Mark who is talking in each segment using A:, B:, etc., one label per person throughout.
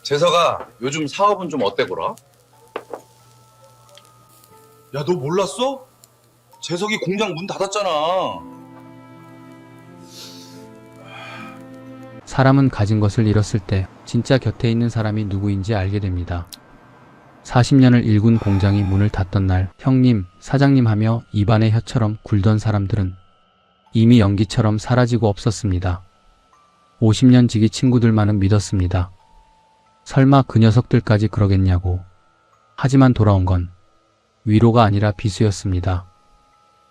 A: 재석아, 요즘 사업은 좀 어때고라?
B: 야, 너 몰랐어? 재석이 공장 문 닫았잖아.
C: 사람은 가진 것을 잃었을 때 진짜 곁에 있는 사람이 누구인지 알게 됩니다. 40년을 일군 공장이 문을 닫던 날 형님, 사장님 하며 입안의 혀처럼 굴던 사람들은 이미 연기처럼 사라지고 없었습니다. 50년 지기 친구들만은 믿었습니다. 설마 그 녀석들까지 그러겠냐고. 하지만 돌아온 건 위로가 아니라 비수였습니다.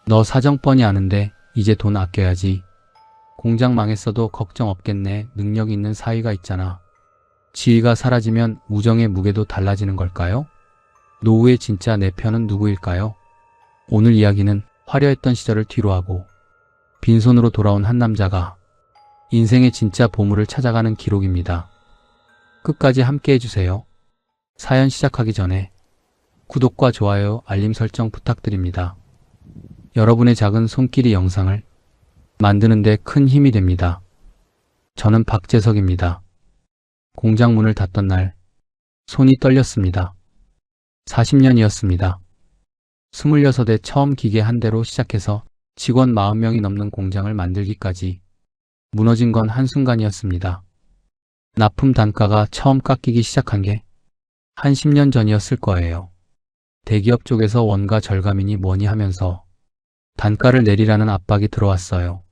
C: 너 사정 뻔히 아는데 이제 돈 아껴야지. 공장 망했어도 걱정 없겠네. 능력 있는 사위가 있잖아. 지위가 사라지면 우정의 무게도 달라지는 걸까요? 노후의 진짜 내 편은 누구일까요? 오늘 이야기는 화려했던 시절을 뒤로하고 빈손으로 돌아온 한 남자가 인생의 진짜 보물을 찾아가는 기록입니다. 끝까지 함께 해주세요. 사연 시작하기 전에 구독과 좋아요, 알림 설정 부탁드립니다. 여러분의 작은 손길이 영상을 만드는 데 큰 힘이 됩니다. 저는 박재석입니다. 공장 문을 닫던 날 손이 떨렸습니다. 40년이었습니다. 26에 처음 기계 한 대로 시작해서 직원 40명이 넘는 공장을 만들기까지 무너진 건 한순간이었습니다. 납품 단가가 처음 깎이기 시작한 게 한 10년 전이었을 거예요. 대기업 쪽에서 원가 절감이니 뭐니 하면서 단가를 내리라는 압박이 들어왔어요.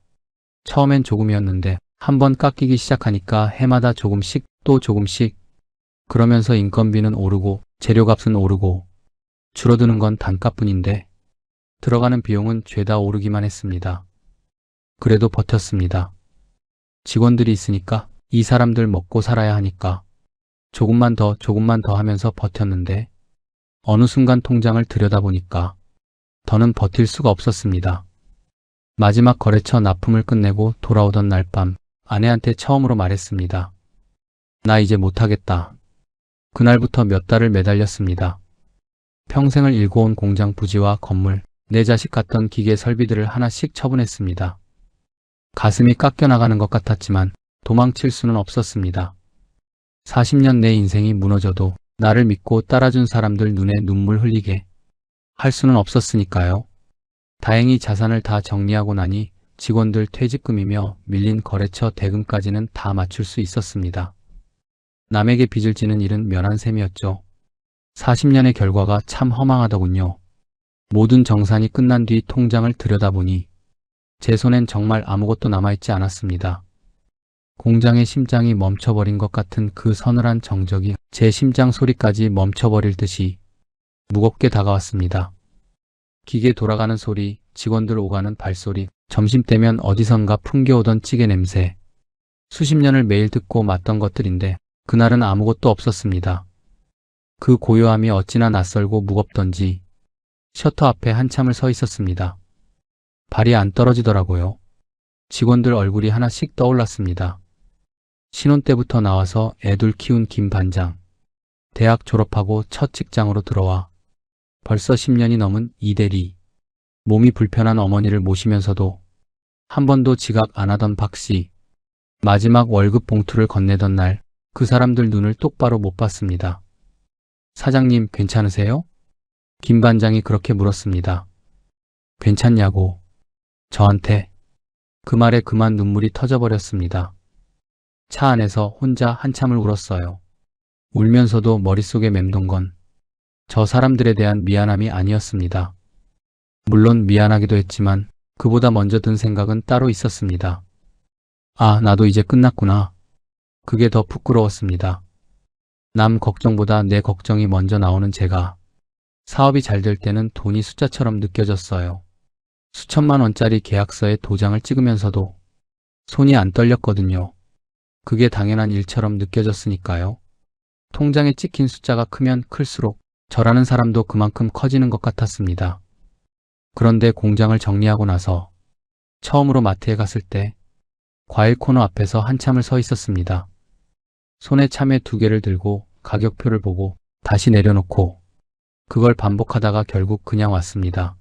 C: 처음엔 조금이었는데 한번 깎이기 시작하니까 해마다 조금씩 또 조금씩, 그러면서 인건비는 오르고 재료값은 오르고 줄어드는 건 단가뿐인데 들어가는 비용은 죄다 오르기만 했습니다. 그래도 버텼습니다. 직원들이 있으니까, 이 사람들 먹고 살아야 하니까 조금만 더 하면서 버텼는데 어느 순간 통장을 들여다보니까 더는 버틸 수가 없었습니다. 마지막 거래처 납품을 끝내고 돌아오던 날 밤 아내한테 처음으로 말했습니다. 나 이제 못하겠다. 그날부터 몇 달을 매달렸습니다. 평생을 일궈온 공장 부지와 건물, 내 자식 같던 기계 설비들을 하나씩 처분했습니다. 가슴이 깎여나가는 것 같았지만 도망칠 수는 없었습니다. 40년 내 인생이 무너져도 나를 믿고 따라준 사람들 눈에 눈물 흘리게 할 수는 없었으니까요. 다행히 자산을 다 정리하고 나니 직원들 퇴직금이며 밀린 거래처 대금까지는 다 맞출 수 있었습니다. 남에게 빚을 지는 일은 면한 셈이었죠. 40년의 결과가 참 허망하더군요. 모든 정산이 끝난 뒤 통장을 들여다보니 제 손엔 정말 아무것도 남아있지 않았습니다. 공장의 심장이 멈춰버린 것 같은 그 서늘한 정적이 제 심장 소리까지 멈춰버릴 듯이 무겁게 다가왔습니다. 기계 돌아가는 소리, 직원들 오가는 발소리, 점심때면 어디선가 풍겨오던 찌개 냄새. 수십 년을 매일 듣고 맞던 것들인데 그날은 아무것도 없었습니다. 그 고요함이 어찌나 낯설고 무겁던지 셔터 앞에 한참을 서 있었습니다. 발이 안 떨어지더라고요. 직원들 얼굴이 하나씩 떠올랐습니다. 신혼 때부터 나와서 애들 키운 김 반장. 대학 졸업하고 첫 직장으로 들어와 벌써 10년이 넘은 이대리. 몸이 불편한 어머니를 모시면서도 한 번도 지각 안 하던 박 씨. 마지막 월급 봉투를 건네던 날 그 사람들 눈을 똑바로 못 봤습니다. 사장님 괜찮으세요? 김 반장이 그렇게 물었습니다. 괜찮냐고. 저한테. 그 말에 그만 눈물이 터져버렸습니다. 차 안에서 혼자 한참을 울었어요. 울면서도 머릿속에 맴돈 건 저 사람들에 대한 미안함이 아니었습니다. 물론 미안하기도 했지만 그보다 먼저 든 생각은 따로 있었습니다. 아, 나도 이제 끝났구나. 그게 더 부끄러웠습니다. 남 걱정보다 내 걱정이 먼저 나오는 제가 사업이 잘 될 때는 돈이 숫자처럼 느껴졌어요. 수천만 원짜리 계약서에 도장을 찍으면서도 손이 안 떨렸거든요. 그게 당연한 일처럼 느껴졌으니까요. 통장에 찍힌 숫자가 크면 클수록 저라는 사람도 그만큼 커지는 것 같았습니다. 그런데 공장을 정리하고 나서 처음으로 마트에 갔을 때 과일 코너 앞에서 한참을 서 있었습니다. 손에 참외 2개를 들고 가격표를 보고 다시 내려놓고 그걸 반복하다가 결국 그냥 왔습니다.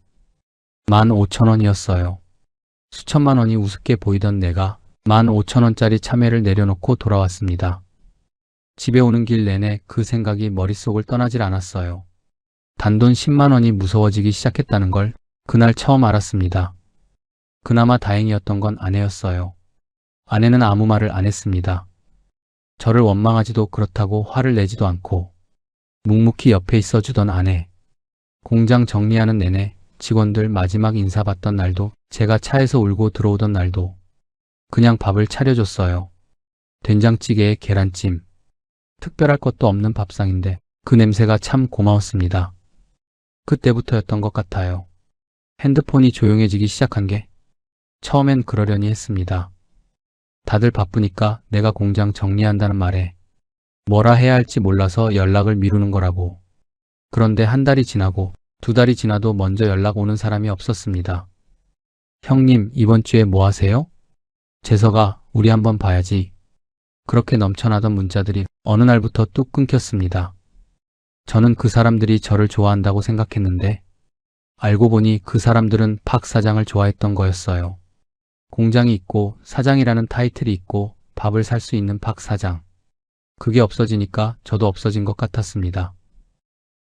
C: 15,000원이었어요. 수천만 원이 우습게 보이던 내가 15,000원짜리 참외를 내려놓고 돌아왔습니다. 집에 오는 길 내내 그 생각이 머릿속을 떠나질 않았어요. 단돈 10만 원이 무서워지기 시작했다는 걸 그날 처음 알았습니다. 그나마 다행이었던 건 아내였어요. 아내는 아무 말을 안 했습니다. 저를 원망하지도 그렇다고 화를 내지도 않고 묵묵히 옆에 있어주던 아내. 공장 정리하는 내내 직원들 마지막 인사 받던 날도, 제가 차에서 울고 들어오던 날도 그냥 밥을 차려줬어요. 된장찌개에 계란찜. 특별할 것도 없는 밥상인데 그 냄새가 참 고마웠습니다. 그때부터였던 것 같아요. 핸드폰이 조용해지기 시작한 게. 처음엔 그러려니 했습니다. 다들 바쁘니까 내가 공장 정리한다는 말에 뭐라 해야 할지 몰라서 연락을 미루는 거라고. 그런데 한 달이 지나고 2달이 지나도 먼저 연락 오는 사람이 없었습니다. 형님, 이번 주에 뭐 하세요? 재석아, 우리 한번 봐야지. 그렇게 넘쳐나던 문자들이 어느 날부터 뚝 끊겼습니다. 저는 그 사람들이 저를 좋아한다고 생각했는데 알고 보니 그 사람들은 박 사장을 좋아했던 거였어요. 공장이 있고 사장이라는 타이틀이 있고 밥을 살 수 있는 박 사장. 그게 없어지니까 저도 없어진 것 같았습니다.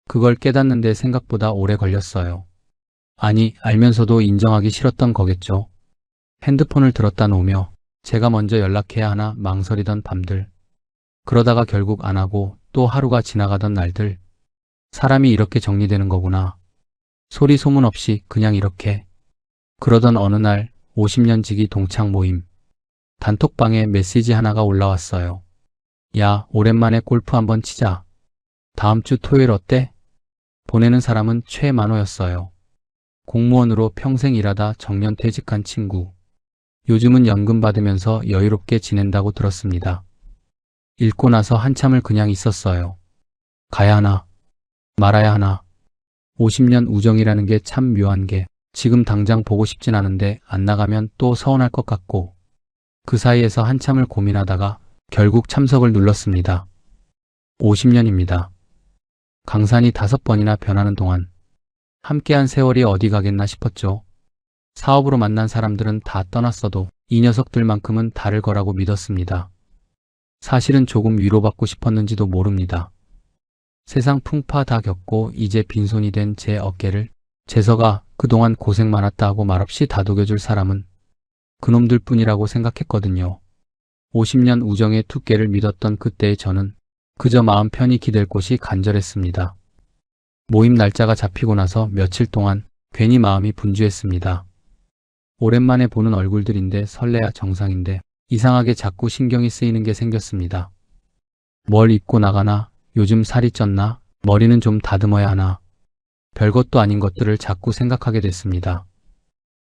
C: 그걸 깨닫는데 생각보다 오래 걸렸어요. 아니, 알면서도 인정하기 싫었던 거겠죠. 핸드폰을 들었다 놓으며 제가 먼저 연락해야 하나 망설이던 밤들. 그러다가 결국 안 하고 또 하루가 지나가던 날들. 사람이 이렇게 정리되는 거구나. 소리 소문 없이 그냥 이렇게. 그러던 어느 날 50년 지기 동창 모임. 단톡방에 메시지 하나가 올라왔어요. 야, 오랜만에 골프 한번 치자. 다음 주 토요일 어때? 보내는 사람은 최만호였어요. 공무원으로 평생 일하다 정년 퇴직한 친구. 요즘은 연금 받으면서 여유롭게 지낸다고 들었습니다. 읽고 나서 한참을 그냥 있었어요. 가야 하나, 말아야 하나. 50년 우정이라는 게 참 묘한 게 지금 당장 보고 싶진 않은데 안 나가면 또 서운할 것 같고, 그 사이에서 한참을 고민하다가 결국 참석을 눌렀습니다. 50년입니다. 강산이 5번이나 변하는 동안 함께한 세월이 어디 가겠나 싶었죠. 사업으로 만난 사람들은 다 떠났어도 이 녀석들만큼은 다를 거라고 믿었습니다. 사실은 조금 위로받고 싶었는지도 모릅니다. 세상 풍파 다 겪고 이제 빈손이 된 제 어깨를 재석아, 그동안 고생 많았다 하고 말없이 다독여줄 사람은 그놈들 뿐이라고 생각했거든요. 50년 우정의 두께를 믿었던 그때의 저는 그저 마음 편히 기댈 곳이 간절했습니다. 모임 날짜가 잡히고 나서 며칠 동안 괜히 마음이 분주했습니다. 오랜만에 보는 얼굴들인데 설레야 정상인데 이상하게 자꾸 신경이 쓰이는 게 생겼습니다. 뭘 입고 나가나? 요즘 살이 쪘나? 머리는 좀 다듬어야 하나? 별것도 아닌 것들을 자꾸 생각하게 됐습니다.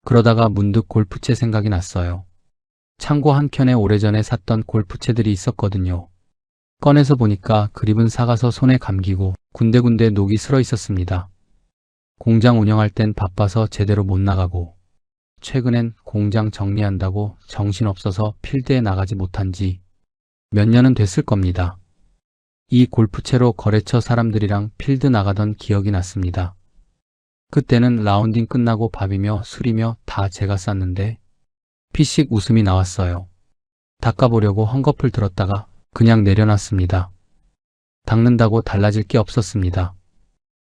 C: 그러다가 문득 골프채 생각이 났어요. 창고 한켠에 오래전에 샀던 골프채들이 있었거든요. 꺼내서 보니까 그립은 삭아서 손에 감기고 군데군데 녹이 슬어 있었습니다. 공장 운영할 땐 바빠서 제대로 못 나가고 최근엔 공장 정리한다고 정신없어서 필드에 나가지 못한 지 몇 년은 됐을 겁니다. 이 골프채로 거래처 사람들이랑 필드 나가던 기억이 났습니다. 그때는 라운딩 끝나고 밥이며 술이며 다 제가 쌌는데 피식 웃음이 나왔어요. 닦아보려고 헝겊을 들었다가 그냥 내려놨습니다. 닦는다고 달라질 게 없었습니다.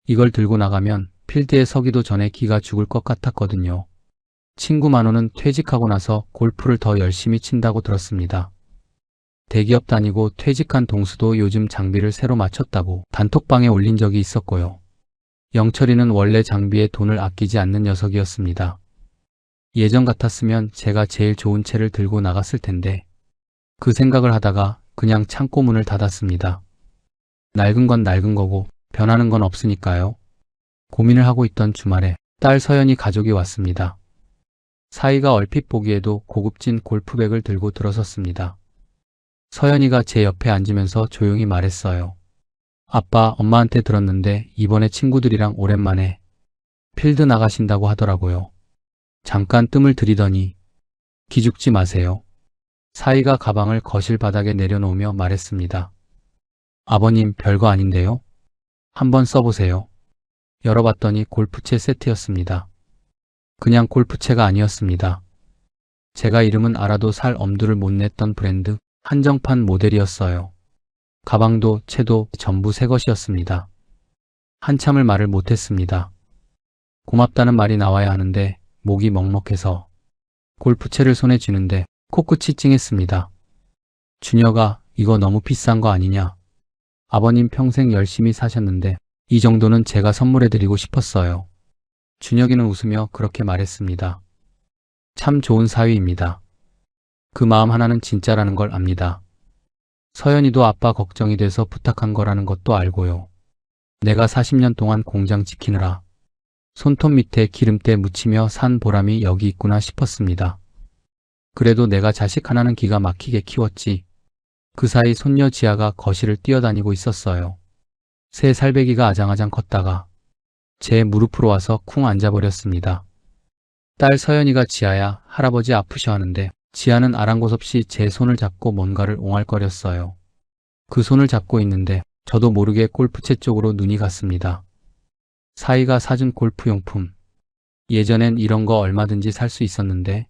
C: 이걸 들고 나가면 필드에 서기도 전에 기가 죽을 것 같았거든요. 친구 만호는 퇴직하고 나서 골프를 더 열심히 친다고 들었습니다. 대기업 다니고 퇴직한 동수도 요즘 장비를 새로 맞췄다고 단톡방에 올린 적이 있었고요. 영철이는 원래 장비에 돈을 아끼지 않는 녀석이었습니다. 예전 같았으면 제가 제일 좋은 채를 들고 나갔을 텐데 그 생각을 하다가 그냥 창고 문을 닫았습니다. 낡은 건 낡은 거고 변하는 건 없으니까요. 고민을 하고 있던 주말에 딸 서연이 가족이 왔습니다. 사이가 얼핏 보기에도 고급진 골프백을 들고 들어섰습니다. 서연이가 제 옆에 앉으면서 조용히 말했어요. 아빠, 엄마한테 들었는데 이번에 친구들이랑 오랜만에 필드 나가신다고 하더라고요. 잠깐 뜸을 들이더니 기죽지 마세요. 사이가 가방을 거실 바닥에 내려놓으며 말했습니다. 아버님, 별거 아닌데요? 한번 써보세요. 열어봤더니 골프채 세트였습니다. 그냥 골프채가 아니었습니다. 제가 이름은 알아도 살 엄두를 못 냈던 브랜드 한정판 모델이었어요. 가방도 채도 전부 새 것이었습니다. 한참을 말을 못했습니다. 고맙다는 말이 나와야 하는데 목이 먹먹해서 골프채를 손에 쥐는데 코끝이 찡했습니다. 준혁아, 이거 너무 비싼 거 아니냐? 아버님 평생 열심히 사셨는데 이 정도는 제가 선물해드리고 싶었어요. 준혁이는 웃으며 그렇게 말했습니다. 참 좋은 사위입니다. 그 마음 하나는 진짜라는 걸 압니다. 서연이도 아빠 걱정이 돼서 부탁한 거라는 것도 알고요. 내가 40년 동안 공장 지키느라 손톱 밑에 기름때 묻히며 산 보람이 여기 있구나 싶었습니다. 그래도 내가 자식 하나는 기가 막히게 키웠지. 그 사이 손녀 지아가 거실을 뛰어다니고 있었어요. 새 살배기가 아장아장 컸다가 제 무릎으로 와서 쿵 앉아버렸습니다. 딸 서연이가 지아야 할아버지 아프셔 하는데 지아는 아랑곳없이 제 손을 잡고 뭔가를 옹알거렸어요. 그 손을 잡고 있는데 저도 모르게 골프채 쪽으로 눈이 갔습니다. 사이가 사준 골프용품. 예전엔 이런 거 얼마든지 살 수 있었는데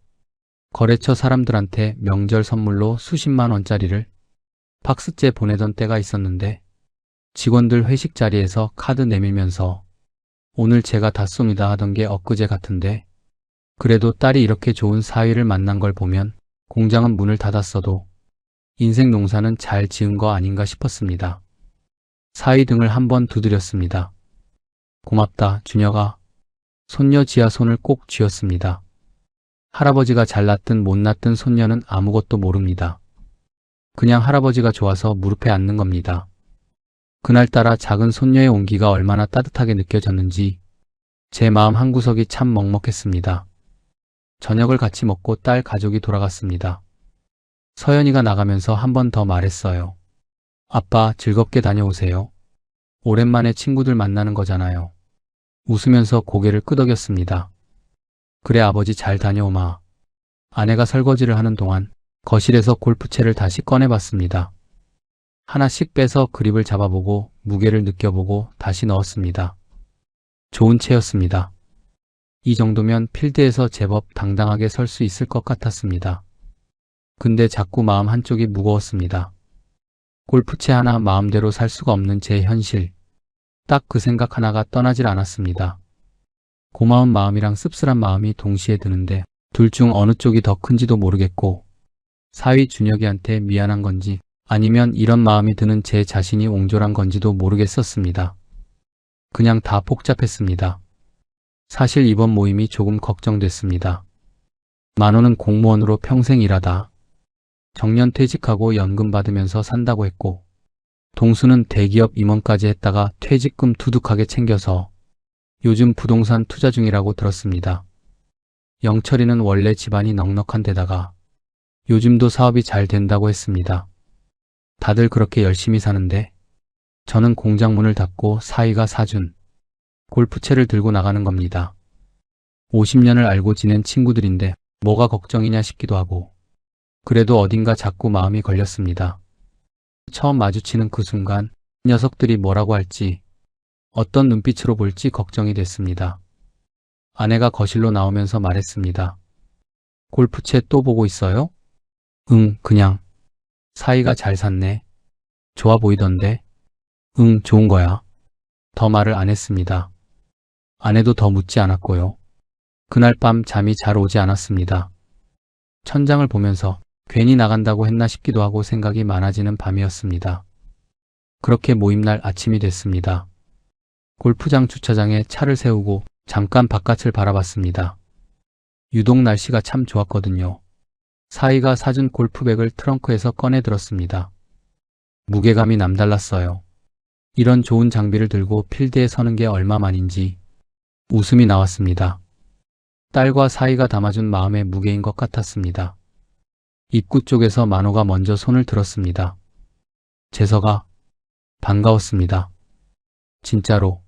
C: 거래처 사람들한테 명절 선물로 수십만 원짜리를 박스째 보내던 때가 있었는데 직원들 회식 자리에서 카드 내밀면서 오늘 제가 다 쏩니다 하던 게 엊그제 같은데 그래도 딸이 이렇게 좋은 사위를 만난 걸 보면 공장은 문을 닫았어도 인생 농사는 잘 지은 거 아닌가 싶었습니다. 사위 등을 한번 두드렸습니다. 고맙다, 준혁아. 손녀 지아 손을 꼭 쥐었습니다. 할아버지가 잘났든 못났든 손녀는 아무것도 모릅니다. 그냥 할아버지가 좋아서 무릎에 앉는 겁니다. 그날따라 작은 손녀의 온기가 얼마나 따뜻하게 느껴졌는지 제 마음 한구석이 참 먹먹했습니다. 저녁을 같이 먹고 딸 가족이 돌아갔습니다. 서연이가 나가면서 한 번 더 말했어요. 아빠 즐겁게 다녀오세요. 오랜만에 친구들 만나는 거잖아요. 웃으면서 고개를 끄덕였습니다. 그래 아버지 잘 다녀오마. 아내가 설거지를 하는 동안 거실에서 골프채를 다시 꺼내봤습니다. 하나씩 빼서 그립을 잡아보고 무게를 느껴보고 다시 넣었습니다. 좋은 채였습니다. 이 정도면 필드에서 제법 당당하게 설 수 있을 것 같았습니다. 근데 자꾸 마음 한쪽이 무거웠습니다. 골프채 하나 마음대로 살 수가 없는 제 현실. 딱 그 생각 하나가 떠나질 않았습니다. 고마운 마음이랑 씁쓸한 마음이 동시에 드는데 둘 중 어느 쪽이 더 큰지도 모르겠고 사위 준혁이한테 미안한 건지 아니면 이런 마음이 드는 제 자신이 옹졸한 건지도 모르겠었습니다. 그냥 다 복잡했습니다. 사실 이번 모임이 조금 걱정됐습니다. 만호는 공무원으로 평생 일하다 정년 퇴직하고 연금 받으면서 산다고 했고 동수는 대기업 임원까지 했다가 퇴직금 두둑하게 챙겨서 요즘 부동산 투자 중이라고 들었습니다. 영철이는 원래 집안이 넉넉한 데다가 요즘도 사업이 잘 된다고 했습니다. 다들 그렇게 열심히 사는데 저는 공장 문을 닫고 사위가 사준 골프채를 들고 나가는 겁니다. 50년을 알고 지낸 친구들인데 뭐가 걱정이냐 싶기도 하고 그래도 어딘가 자꾸 마음이 걸렸습니다. 처음 마주치는 그 순간 녀석들이 뭐라고 할지 어떤 눈빛으로 볼지 걱정이 됐습니다. 아내가 거실로 나오면서 말했습니다. 골프채 또 보고 있어요? 응, 그냥. 사이가 잘 샀네. 좋아 보이던데. 응, 좋은 거야. 더 말을 안 했습니다. 아내도 더 묻지 않았고요. 그날 밤 잠이 잘 오지 않았습니다. 천장을 보면서 괜히 나간다고 했나 싶기도 하고 생각이 많아지는 밤이었습니다. 그렇게 모임날 아침이 됐습니다. 골프장 주차장에 차를 세우고 잠깐 바깥을 바라봤습니다. 유독 날씨가 참 좋았거든요. 사이가 사준 골프백을 트렁크에서 꺼내 들었습니다. 무게감이 남달랐어요. 이런 좋은 장비를 들고 필드에 서는 게 얼마만인지 웃음이 나왔습니다. 딸과 사이가 담아준 마음의 무게인 것 같았습니다. 입구 쪽에서 만호가 먼저 손을 들었습니다. 재석아, 반가웠습니다. 진짜로.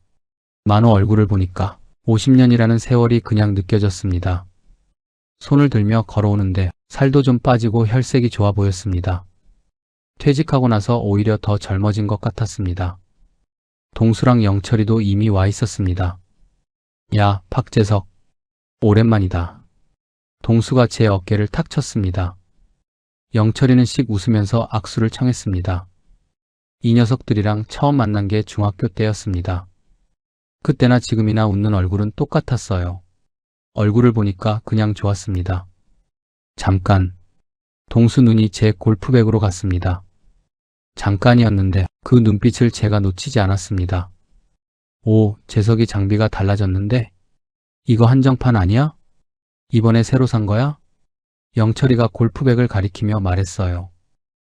C: 만호 얼굴을 보니까 50년이라는 세월이 그냥 느껴졌습니다. 손을 들며 걸어오는데 살도 좀 빠지고 혈색이 좋아 보였습니다. 퇴직하고 나서 오히려 더 젊어진 것 같았습니다. 동수랑 영철이도 이미 와 있었습니다. 야, 박재석. 오랜만이다. 동수가 제 어깨를 탁 쳤습니다. 영철이는 씩 웃으면서 악수를 청했습니다. 이 녀석들이랑 처음 만난 게 중학교 때였습니다. 그때나 지금이나 웃는 얼굴은 똑같았어요. 얼굴을 보니까 그냥 좋았습니다. 잠깐, 동수 눈이 제 골프백으로 갔습니다. 잠깐이었는데 그 눈빛을 제가 놓치지 않았습니다. 오, 재석이 장비가 달라졌는데? 이거 한정판 아니야? 이번에 새로 산 거야? 영철이가 골프백을 가리키며 말했어요.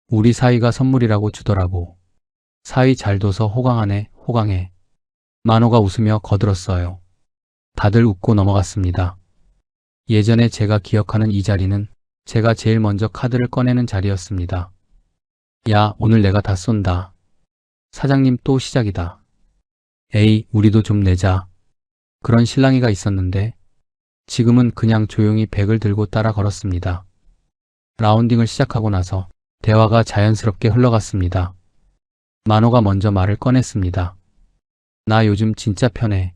C: 우리 사위가 선물이라고 주더라고. 사위 잘 둬서 호강하네, 호강해. 만호가 웃으며 거들었어요. 다들 웃고 넘어갔습니다. 예전에 제가 기억하는 이 자리는 제가 제일 먼저 카드를 꺼내는 자리였습니다. 야, 오늘 내가 다 쏜다. 사장님 또 시작이다. 에이, 우리도 좀 내자. 그런 실랑이가 있었는데 지금은 그냥 조용히 백을 들고 따라 걸었습니다. 라운딩을 시작하고 나서 대화가 자연스럽게 흘러갔습니다. 만호가 먼저 말을 꺼냈습니다. 나 요즘 진짜 편해.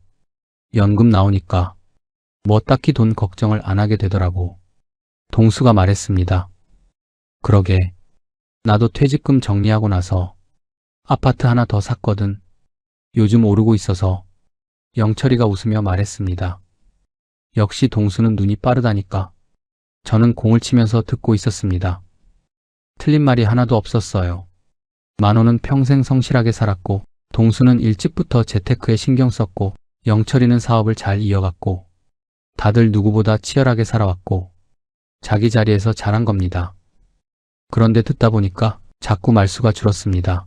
C: 연금 나오니까 뭐 딱히 돈 걱정을 안 하게 되더라고. 동수가 말했습니다. 그러게. 나도 퇴직금 정리하고 나서 아파트 하나 더 샀거든. 요즘 오르고 있어서. 영철이가 웃으며 말했습니다. 역시 동수는 눈이 빠르다니까. 저는 공을 치면서 듣고 있었습니다. 틀린 말이 하나도 없었어요. 만호는 평생 성실하게 살았고 동수는 일찍부터 재테크에 신경 썼고 영철이는 사업을 잘 이어갔고 다들 누구보다 치열하게 살아왔고 자기 자리에서 잘한 겁니다. 그런데 듣다 보니까 자꾸 말수가 줄었습니다.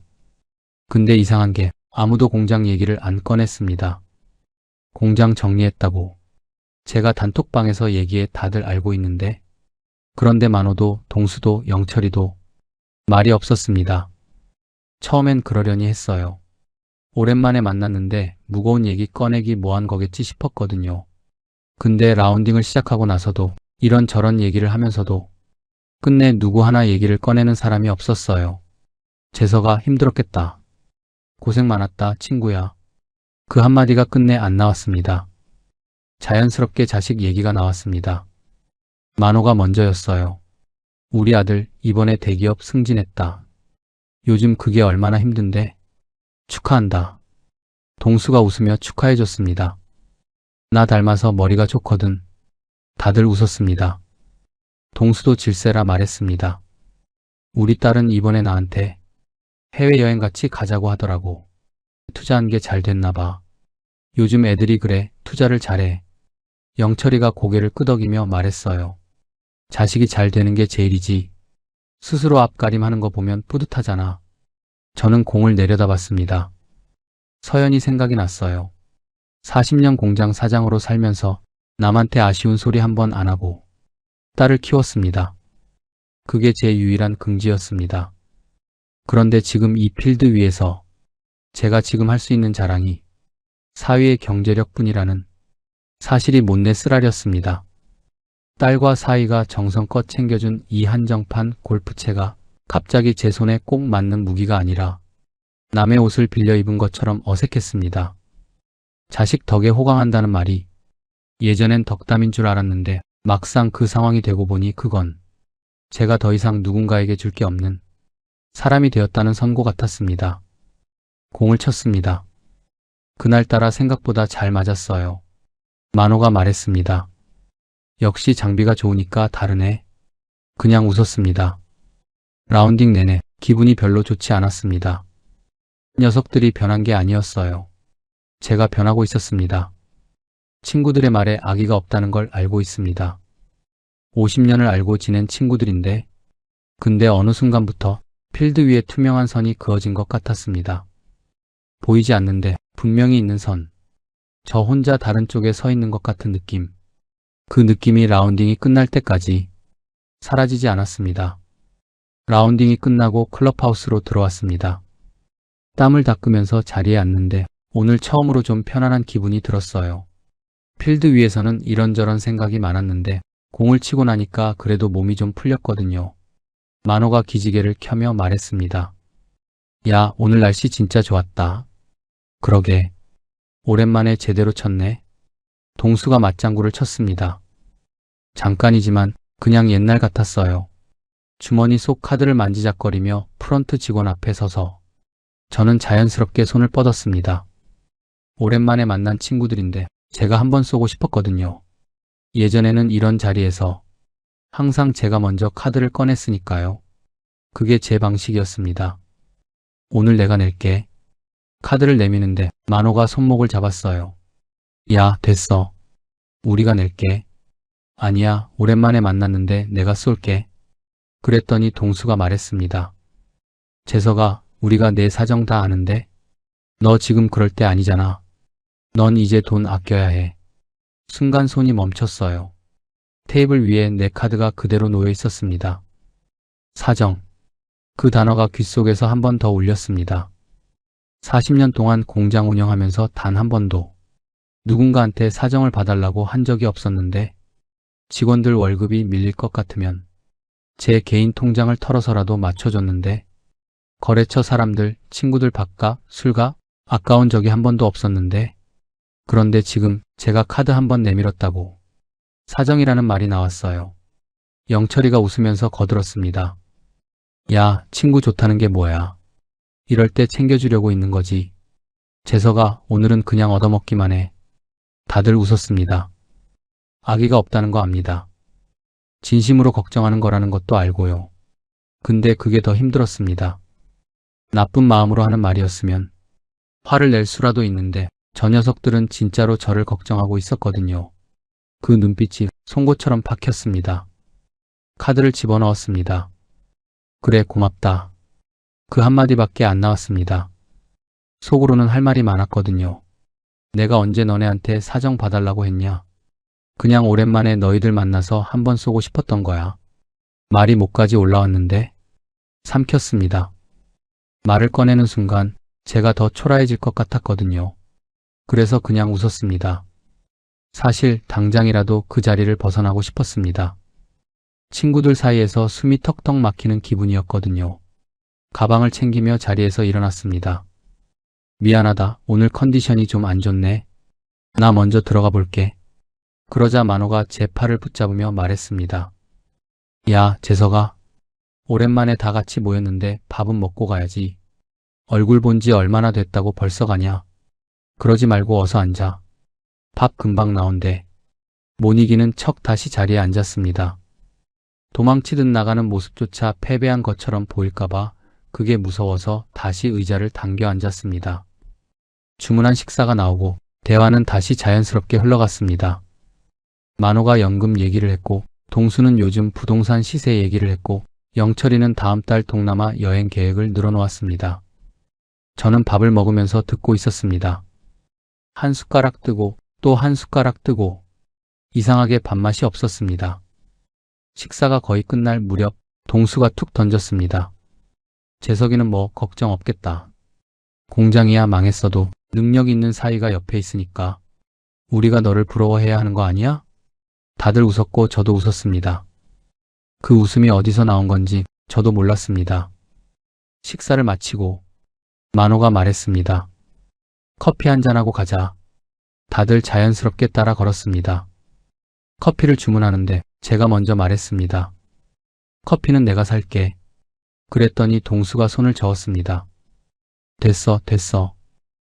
C: 근데 이상한 게 아무도 공장 얘기를 안 꺼냈습니다. 공장 정리했다고. 제가 단톡방에서 얘기해 다들 알고 있는데 그런데 만호도 동수도 영철이도 말이 없었습니다. 처음엔 그러려니 했어요. 오랜만에 만났는데 무거운 얘기 꺼내기 뭐한 거겠지 싶었거든요. 근데 라운딩을 시작하고 나서도 이런저런 얘기를 하면서도 끝내 누구 하나 얘기를 꺼내는 사람이 없었어요. 재석아 힘들었겠다. 고생 많았다 친구야. 그 한마디가 끝내 안 나왔습니다. 자연스럽게 자식 얘기가 나왔습니다. 만호가 먼저였어요. 우리 아들 이번에 대기업 승진했다. 요즘 그게 얼마나 힘든데. 축하한다. 동수가 웃으며 축하해줬습니다. 나 닮아서 머리가 좋거든. 다들 웃었습니다. 동수도 질세라 말했습니다. 우리 딸은 이번에 나한테 해외여행 같이 가자고 하더라고. 투자한 게 잘 됐나 봐. 요즘 애들이 그래, 투자를 잘해. 영철이가 고개를 끄덕이며 말했어요. 자식이 잘 되는 게 제일이지. 스스로 앞가림하는 거 보면 뿌듯하잖아. 저는 공을 내려다봤습니다. 서연이 생각이 났어요. 40년 공장 사장으로 살면서 남한테 아쉬운 소리 한 번 안 하고 딸을 키웠습니다. 그게 제 유일한 긍지였습니다. 그런데 지금 이 필드 위에서 제가 지금 할 수 있는 자랑이 사위의 경제력뿐이라는 사실이 못내 쓰라렸습니다. 딸과 사위가 정성껏 챙겨준 이 한정판 골프채가 갑자기 제 손에 꼭 맞는 무기가 아니라 남의 옷을 빌려 입은 것처럼 어색했습니다. 자식 덕에 호강한다는 말이 예전엔 덕담인 줄 알았는데 막상 그 상황이 되고 보니 그건 제가 더 이상 누군가에게 줄 게 없는 사람이 되었다는 선고 같았습니다. 공을 쳤습니다. 그날따라 생각보다 잘 맞았어요. 만호가 말했습니다. 역시 장비가 좋으니까 다르네. 그냥 웃었습니다. 라운딩 내내 기분이 별로 좋지 않았습니다. 녀석들이 변한 게 아니었어요. 제가 변하고 있었습니다. 친구들의 말에 악의가 없다는 걸 알고 있습니다. 50년을 알고 지낸 친구들인데 근데 어느 순간부터 필드 위에 투명한 선이 그어진 것 같았습니다. 보이지 않는데 분명히 있는 선. 저 혼자 다른 쪽에 서 있는 것 같은 느낌. 그 느낌이 라운딩이 끝날 때까지 사라지지 않았습니다. 라운딩이 끝나고 클럽하우스로 들어왔습니다. 땀을 닦으면서 자리에 앉는데 오늘 처음으로 좀 편안한 기분이 들었어요. 필드 위에서는 이런저런 생각이 많았는데 공을 치고 나니까 그래도 몸이 좀 풀렸거든요. 만호가 기지개를 켜며 말했습니다. 야, 오늘 날씨 진짜 좋았다. 그러게. 오랜만에 제대로 쳤네. 동수가 맞장구를 쳤습니다. 잠깐이지만 그냥 옛날 같았어요. 주머니 속 카드를 만지작거리며 프런트 직원 앞에 서서 저는 자연스럽게 손을 뻗었습니다. 오랜만에 만난 친구들인데 제가 한번 쏘고 싶었거든요. 예전에는 이런 자리에서 항상 제가 먼저 카드를 꺼냈으니까요. 그게 제 방식이었습니다. 오늘 내가 낼게. 카드를 내미는데 만호가 손목을 잡았어요. 야, 됐어. 우리가 낼게. 아니야, 오랜만에 만났는데 내가 쏠게. 그랬더니 동수가 말했습니다. 재석아, 우리가 내 사정 다 아는데? 너 지금 그럴 때 아니잖아. 넌 이제 돈 아껴야 해. 순간 손이 멈췄어요. 테이블 위에 내 카드가 그대로 놓여 있었습니다. 사정. 그 단어가 귓속에서 한 번 더 울렸습니다. 40년 동안 공장 운영하면서 단 한 번도 누군가한테 사정을 봐달라고 한 적이 없었는데 직원들 월급이 밀릴 것 같으면 제 개인 통장을 털어서라도 맞춰줬는데 거래처 사람들, 친구들 밥값, 술값 아까운 적이 한 번도 없었는데 그런데 지금 제가 카드 한 번 내밀었다고 사정이라는 말이 나왔어요. 영철이가 웃으면서 거들었습니다. 야, 친구 좋다는 게 뭐야. 이럴 때 챙겨주려고 있는 거지. 재석아, 오늘은 그냥 얻어먹기만 해. 다들 웃었습니다. 아기가 없다는 거 압니다. 진심으로 걱정하는 거라는 것도 알고요. 근데 그게 더 힘들었습니다. 나쁜 마음으로 하는 말이었으면 화를 낼 수라도 있는데 저 녀석들은 진짜로 저를 걱정하고 있었거든요. 그 눈빛이 송곳처럼 박혔습니다. 카드를 집어넣었습니다. 그래, 고맙다. 그 한마디밖에 안 나왔습니다. 속으로는 할 말이 많았거든요. 내가 언제 너네한테 사정 봐달라고 했냐. 그냥 오랜만에 너희들 만나서 한번 쏘고 싶었던 거야. 말이 목까지 올라왔는데 삼켰습니다. 말을 꺼내는 순간 제가 더 초라해질 것 같았거든요. 그래서 그냥 웃었습니다. 사실 당장이라도 그 자리를 벗어나고 싶었습니다. 친구들 사이에서 숨이 턱턱 막히는 기분이었거든요. 가방을 챙기며 자리에서 일어났습니다. 미안하다. 오늘 컨디션이 좀 안 좋네. 나 먼저 들어가 볼게. 그러자 만호가 제 팔을 붙잡으며 말했습니다. 야, 재석아. 오랜만에 다 같이 모였는데 밥은 먹고 가야지. 얼굴 본 지 얼마나 됐다고 벌써 가냐. 그러지 말고 어서 앉아. 밥 금방 나온대. 못 이기는 척 다시 자리에 앉았습니다. 도망치듯 나가는 모습조차 패배한 것처럼 보일까봐 그게 무서워서 다시 의자를 당겨 앉았습니다. 주문한 식사가 나오고 대화는 다시 자연스럽게 흘러갔습니다. 만호가 연금 얘기를 했고 동수는 요즘 부동산 시세 얘기를 했고 영철이는 다음 달 동남아 여행 계획을 늘어놓았습니다. 저는 밥을 먹으면서 듣고 있었습니다. 한 숟가락 뜨고 또 한 숟가락 뜨고 이상하게 밥맛이 없었습니다. 식사가 거의 끝날 무렵 동수가 툭 던졌습니다. 재석이는 뭐 걱정 없겠다. 공장이야 망했어도 능력 있는 사이가 옆에 있으니까 우리가 너를 부러워해야 하는 거 아니야? 다들 웃었고 저도 웃었습니다. 그 웃음이 어디서 나온 건지 저도 몰랐습니다. 식사를 마치고 만호가 말했습니다. 커피 한잔하고 가자. 다들 자연스럽게 따라 걸었습니다. 커피를 주문하는데 제가 먼저 말했습니다. 커피는 내가 살게. 그랬더니 동수가 손을 저었습니다. 됐어, 됐어.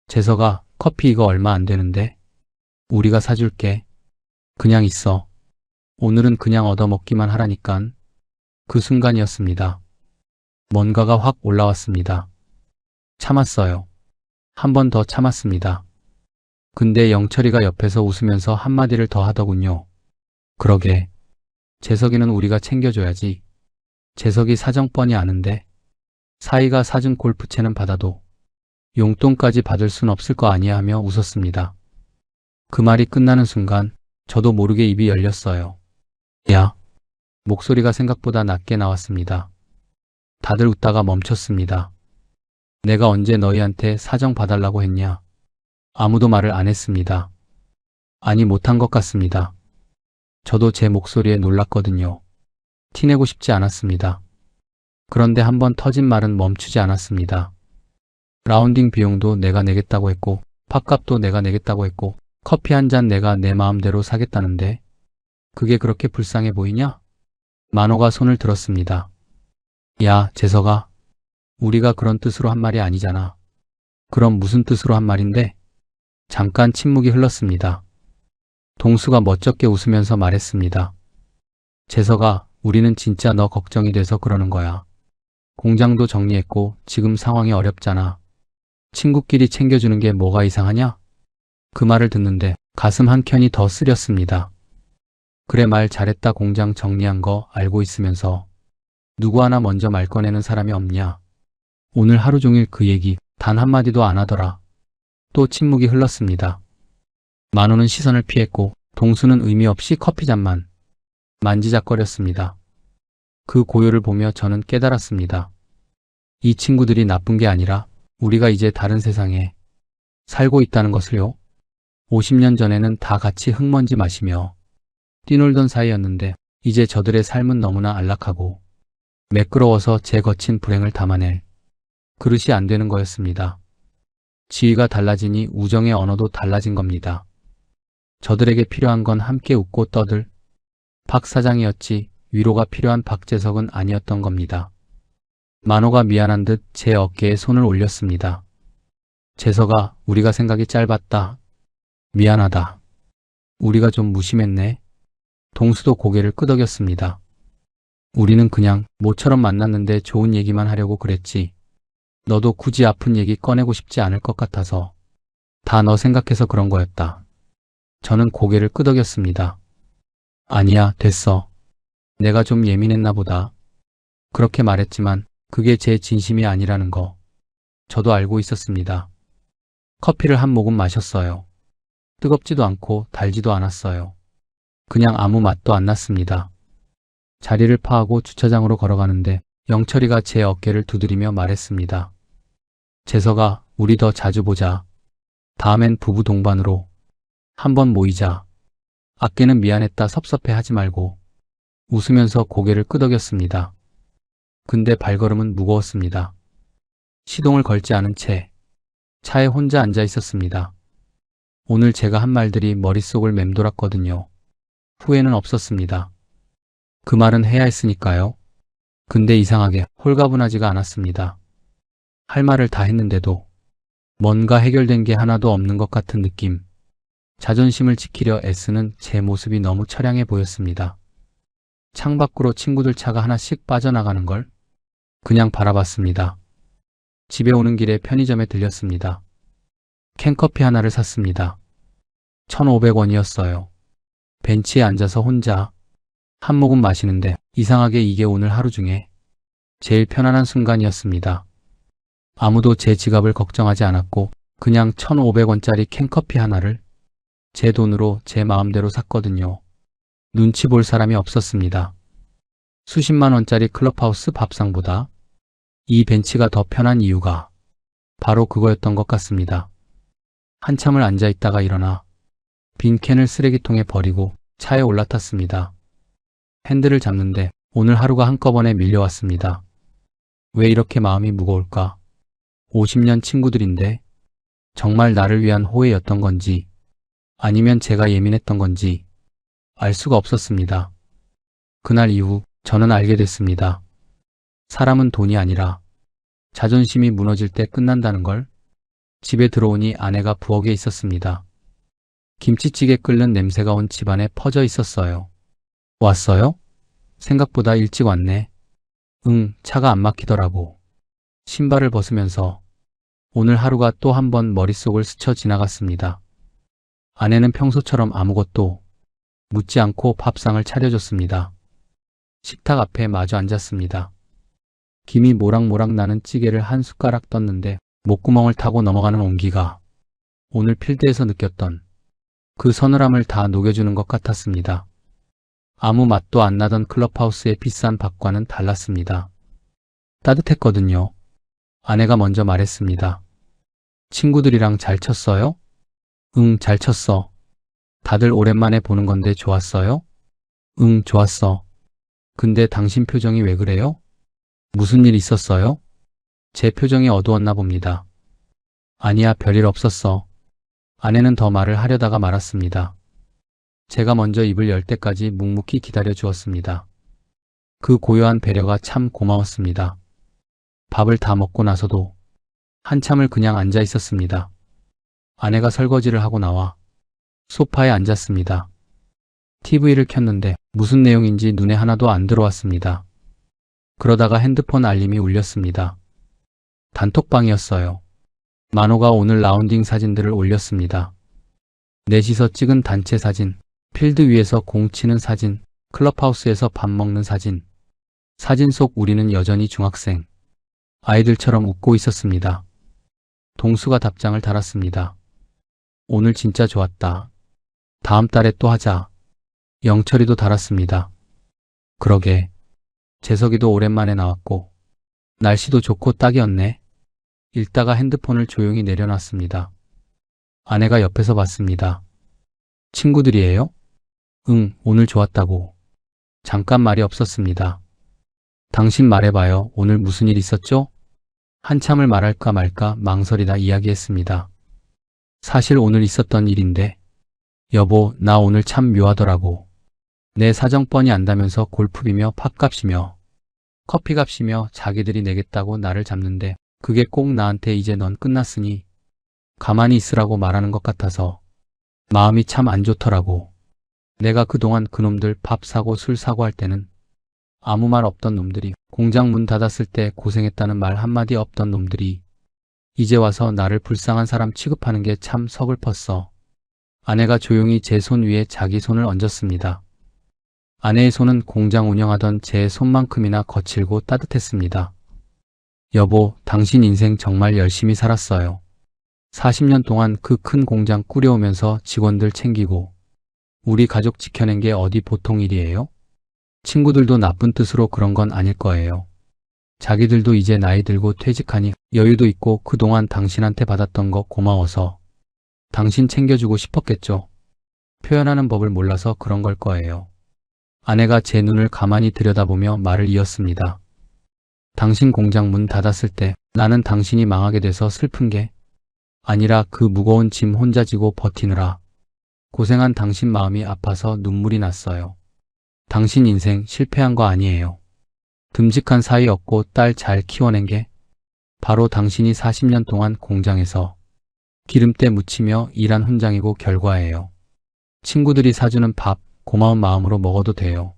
C: 재석아, 커피 이거 얼마 안 되는데? 우리가 사줄게. 그냥 있어. 오늘은 그냥 얻어먹기만 하라니깐. 그 순간이었습니다. 뭔가가 확 올라왔습니다. 참았어요. 한 번 더 참았습니다. 근데 영철이가 옆에서 웃으면서 한마디를 더 하더군요. 그러게. 재석이는 우리가 챙겨줘야지. 재석이 사정 뻔히 아는데 사이가 사준 골프채는 받아도 용돈까지 받을 순 없을 거 아니야 하며 웃었습니다. 그 말이 끝나는 순간 저도 모르게 입이 열렸어요. 야. 목소리가 생각보다 낮게 나왔습니다. 다들 웃다가 멈췄습니다. 내가 언제 너희한테 사정 봐달라고 했냐? 아무도 말을 안 했습니다. 아니 못한 것 같습니다. 저도 제 목소리에 놀랐거든요. 티내고 싶지 않았습니다. 그런데 한번 터진 말은 멈추지 않았습니다. 라운딩 비용도 내가 내겠다고 했고 밥값도 내가 내겠다고 했고 커피 한 잔 내가 내 마음대로 사겠다는데 그게 그렇게 불쌍해 보이냐? 만호가 손을 들었습니다. 야, 재석아. 우리가 그런 뜻으로 한 말이 아니잖아. 그럼 무슨 뜻으로 한 말인데? 잠깐 침묵이 흘렀습니다. 동수가 멋쩍게 웃으면서 말했습니다. 재석아, 우리는 진짜 너 걱정이 돼서 그러는 거야. 공장도 정리했고 지금 상황이 어렵잖아. 친구끼리 챙겨주는 게 뭐가 이상하냐? 그 말을 듣는데 가슴 한켠이 더 쓰렸습니다. 그래, 말 잘했다. 공장 정리한 거 알고 있으면서 누구 하나 먼저 말 꺼내는 사람이 없냐? 오늘 하루 종일 그 얘기 단 한마디도 안 하더라. 또 침묵이 흘렀습니다. 만호는 시선을 피했고 동수는 의미 없이 커피잔만 만지작거렸습니다. 그 고요를 보며 저는 깨달았습니다. 이 친구들이 나쁜 게 아니라 우리가 이제 다른 세상에 살고 있다는 것을요. 50년 전에는 다 같이 흙먼지 마시며 뛰놀던 사이였는데 이제 저들의 삶은 너무나 안락하고 매끄러워서 제 거친 불행을 담아낼 그릇이 안 되는 거였습니다. 지위가 달라지니 우정의 언어도 달라진 겁니다. 저들에게 필요한 건 함께 웃고 떠들 박 사장이었지 위로가 필요한 박재석은 아니었던 겁니다. 만호가 미안한 듯 제 어깨에 손을 올렸습니다. 재석아, 우리가 생각이 짧았다. 미안하다. 우리가 좀 무심했네. 동수도 고개를 끄덕였습니다. 우리는 그냥 모처럼 만났는데 좋은 얘기만 하려고 그랬지. 너도 굳이 아픈 얘기 꺼내고 싶지 않을 것 같아서 다 너 생각해서 그런 거였다. 저는 고개를 끄덕였습니다. 아니야, 됐어. 내가 좀 예민했나 보다. 그렇게 말했지만 그게 제 진심이 아니라는 거 저도 알고 있었습니다. 커피를 한 모금 마셨어요. 뜨겁지도 않고 달지도 않았어요. 그냥 아무 맛도 안 났습니다. 자리를 파하고 주차장으로 걸어가는데 영철이가 제 어깨를 두드리며 말했습니다. 재석아, 우리 더 자주 보자. 다음엔 부부 동반으로 한번 모이자. 아끼는 미안했다 섭섭해 하지 말고. 웃으면서 고개를 끄덕였습니다. 근데 발걸음은 무거웠습니다. 시동을 걸지 않은 채 차에 혼자 앉아 있었습니다. 오늘 제가 한 말들이 머릿속을 맴돌았거든요. 후회는 없었습니다. 그 말은 해야 했으니까요. 근데 이상하게 홀가분하지가 않았습니다. 할 말을 다 했는데도 뭔가 해결된 게 하나도 없는 것 같은 느낌. 자존심을 지키려 애쓰는 제 모습이 너무 처량해 보였습니다. 창밖으로 친구들 차가 하나씩 빠져나가는 걸 그냥 바라봤습니다. 집에 오는 길에 편의점에 들렸습니다. 캔커피 하나를 샀습니다. 1,500원이었어요. 벤치에 앉아서 혼자 한 모금 마시는데 이상하게 이게 오늘 하루 중에 제일 편안한 순간이었습니다. 아무도 제 지갑을 걱정하지 않았고 그냥 1,500원짜리 캔커피 하나를 제 돈으로 제 마음대로 샀거든요. 눈치 볼 사람이 없었습니다. 수십만 원짜리 클럽하우스 밥상보다 이 벤치가 더 편한 이유가 바로 그거였던 것 같습니다. 한참을 앉아 있다가 일어나 빈 캔을 쓰레기통에 버리고 차에 올라탔습니다. 핸들을 잡는데 오늘 하루가 한꺼번에 밀려왔습니다. 왜 이렇게 마음이 무거울까? 50년 친구들인데 정말 나를 위한 호의였던 건지 아니면 제가 예민했던 건지 알 수가 없었습니다. 그날 이후 저는 알게 됐습니다. 사람은 돈이 아니라 자존심이 무너질 때 끝난다는 걸. 집에 들어오니 아내가 부엌에 있었습니다. 김치찌개 끓는 냄새가 온 집안에 퍼져 있었어요. 왔어요? 생각보다 일찍 왔네. 응, 차가 안 막히더라고. 신발을 벗으면서 오늘 하루가 또 한 번 머릿속을 스쳐 지나갔습니다. 아내는 평소처럼 아무것도 묻지 않고 밥상을 차려줬습니다. 식탁 앞에 마주 앉았습니다. 김이 모락모락 나는 찌개를 한 숟가락 떴는데 목구멍을 타고 넘어가는 온기가 오늘 필드에서 느꼈던 그 서늘함을 다 녹여주는 것 같았습니다. 아무 맛도 안 나던 클럽하우스의 비싼 밥과는 달랐습니다. 따뜻했거든요. 아내가 먼저 말했습니다. 친구들이랑 잘 쳤어요? 응, 잘 쳤어. 다들 오랜만에 보는 건데 좋았어요? 응, 좋았어. 근데 당신 표정이 왜 그래요? 무슨 일 있었어요? 제 표정이 어두웠나 봅니다. 아니야, 별일 없었어. 아내는 더 말을 하려다가 말았습니다. 제가 먼저 입을 열 때까지 묵묵히 기다려 주었습니다. 그 고요한 배려가 참 고마웠습니다. 밥을 다 먹고 나서도 한참을 그냥 앉아 있었습니다. 아내가 설거지를 하고 나와 소파에 앉았습니다. TV를 켰는데 무슨 내용인지 눈에 하나도 안 들어왔습니다. 그러다가 핸드폰 알림이 울렸습니다. 단톡방이었어요. 만호가 오늘 라운딩 사진들을 올렸습니다. 넷이서 찍은 단체 사진, 필드 위에서 공 치는 사진, 클럽하우스에서 밥 먹는 사진. 사진 속 우리는 여전히 중학생. 아이들처럼 웃고 있었습니다. 동수가 답장을 달았습니다. 오늘 진짜 좋았다. 다음 달에 또 하자. 영철이도 달았습니다. 그러게. 재석이도 오랜만에 나왔고 날씨도 좋고 딱이었네. 읽다가 핸드폰을 조용히 내려놨습니다. 아내가 옆에서 봤습니다. 친구들이에요? 응, 오늘 좋았다고. 잠깐 말이 없었습니다. 당신 말해봐요. 오늘 무슨 일 있었죠? 한참을 말할까 말까 망설이다 이야기했습니다. 사실 오늘 있었던 일인데. 여보, 나 오늘 참 묘하더라고. 내 사정 뻔히 안다면서 골프비며 팝값이며 커피값이며 자기들이 내겠다고 나를 잡는데 그게 꼭 나한테 이제 넌 끝났으니 가만히 있으라고 말하는 것 같아서 마음이 참 안 좋더라고. 내가 그동안 그놈들 밥 사고 술 사고 할 때는 아무 말 없던 놈들이 공장 문 닫았을 때 고생했다는 말 한마디 없던 놈들이 이제 와서 나를 불쌍한 사람 취급하는 게 참 서글펐어. 아내가 조용히 제 손 위에 자기 손을 얹었습니다. 아내의 손은 공장 운영하던 제 손만큼이나 거칠고 따뜻했습니다. 여보, 당신 인생 정말 열심히 살았어요. 40년 동안 그 큰 공장 꾸려오면서 직원들 챙기고 우리 가족 지켜낸 게 어디 보통 일이에요? 친구들도 나쁜 뜻으로 그런 건 아닐 거예요. 자기들도 이제 나이 들고 퇴직하니 여유도 있고 그동안 당신한테 받았던 거 고마워서 당신 챙겨주고 싶었겠죠. 표현하는 법을 몰라서 그런 걸 거예요. 아내가 제 눈을 가만히 들여다보며 말을 이었습니다. 당신 공장 문 닫았을 때 나는 당신이 망하게 돼서 슬픈 게 아니라 그 무거운 짐 혼자 지고 버티느라 고생한 당신 마음이 아파서 눈물이 났어요. 당신 인생 실패한 거 아니에요. 듬직한 사위 얻고 딸 잘 키워낸 게 바로 당신이 40년 동안 공장에서 기름때 묻히며 일한 훈장이고 결과예요. 친구들이 사주는 밥 고마운 마음으로 먹어도 돼요.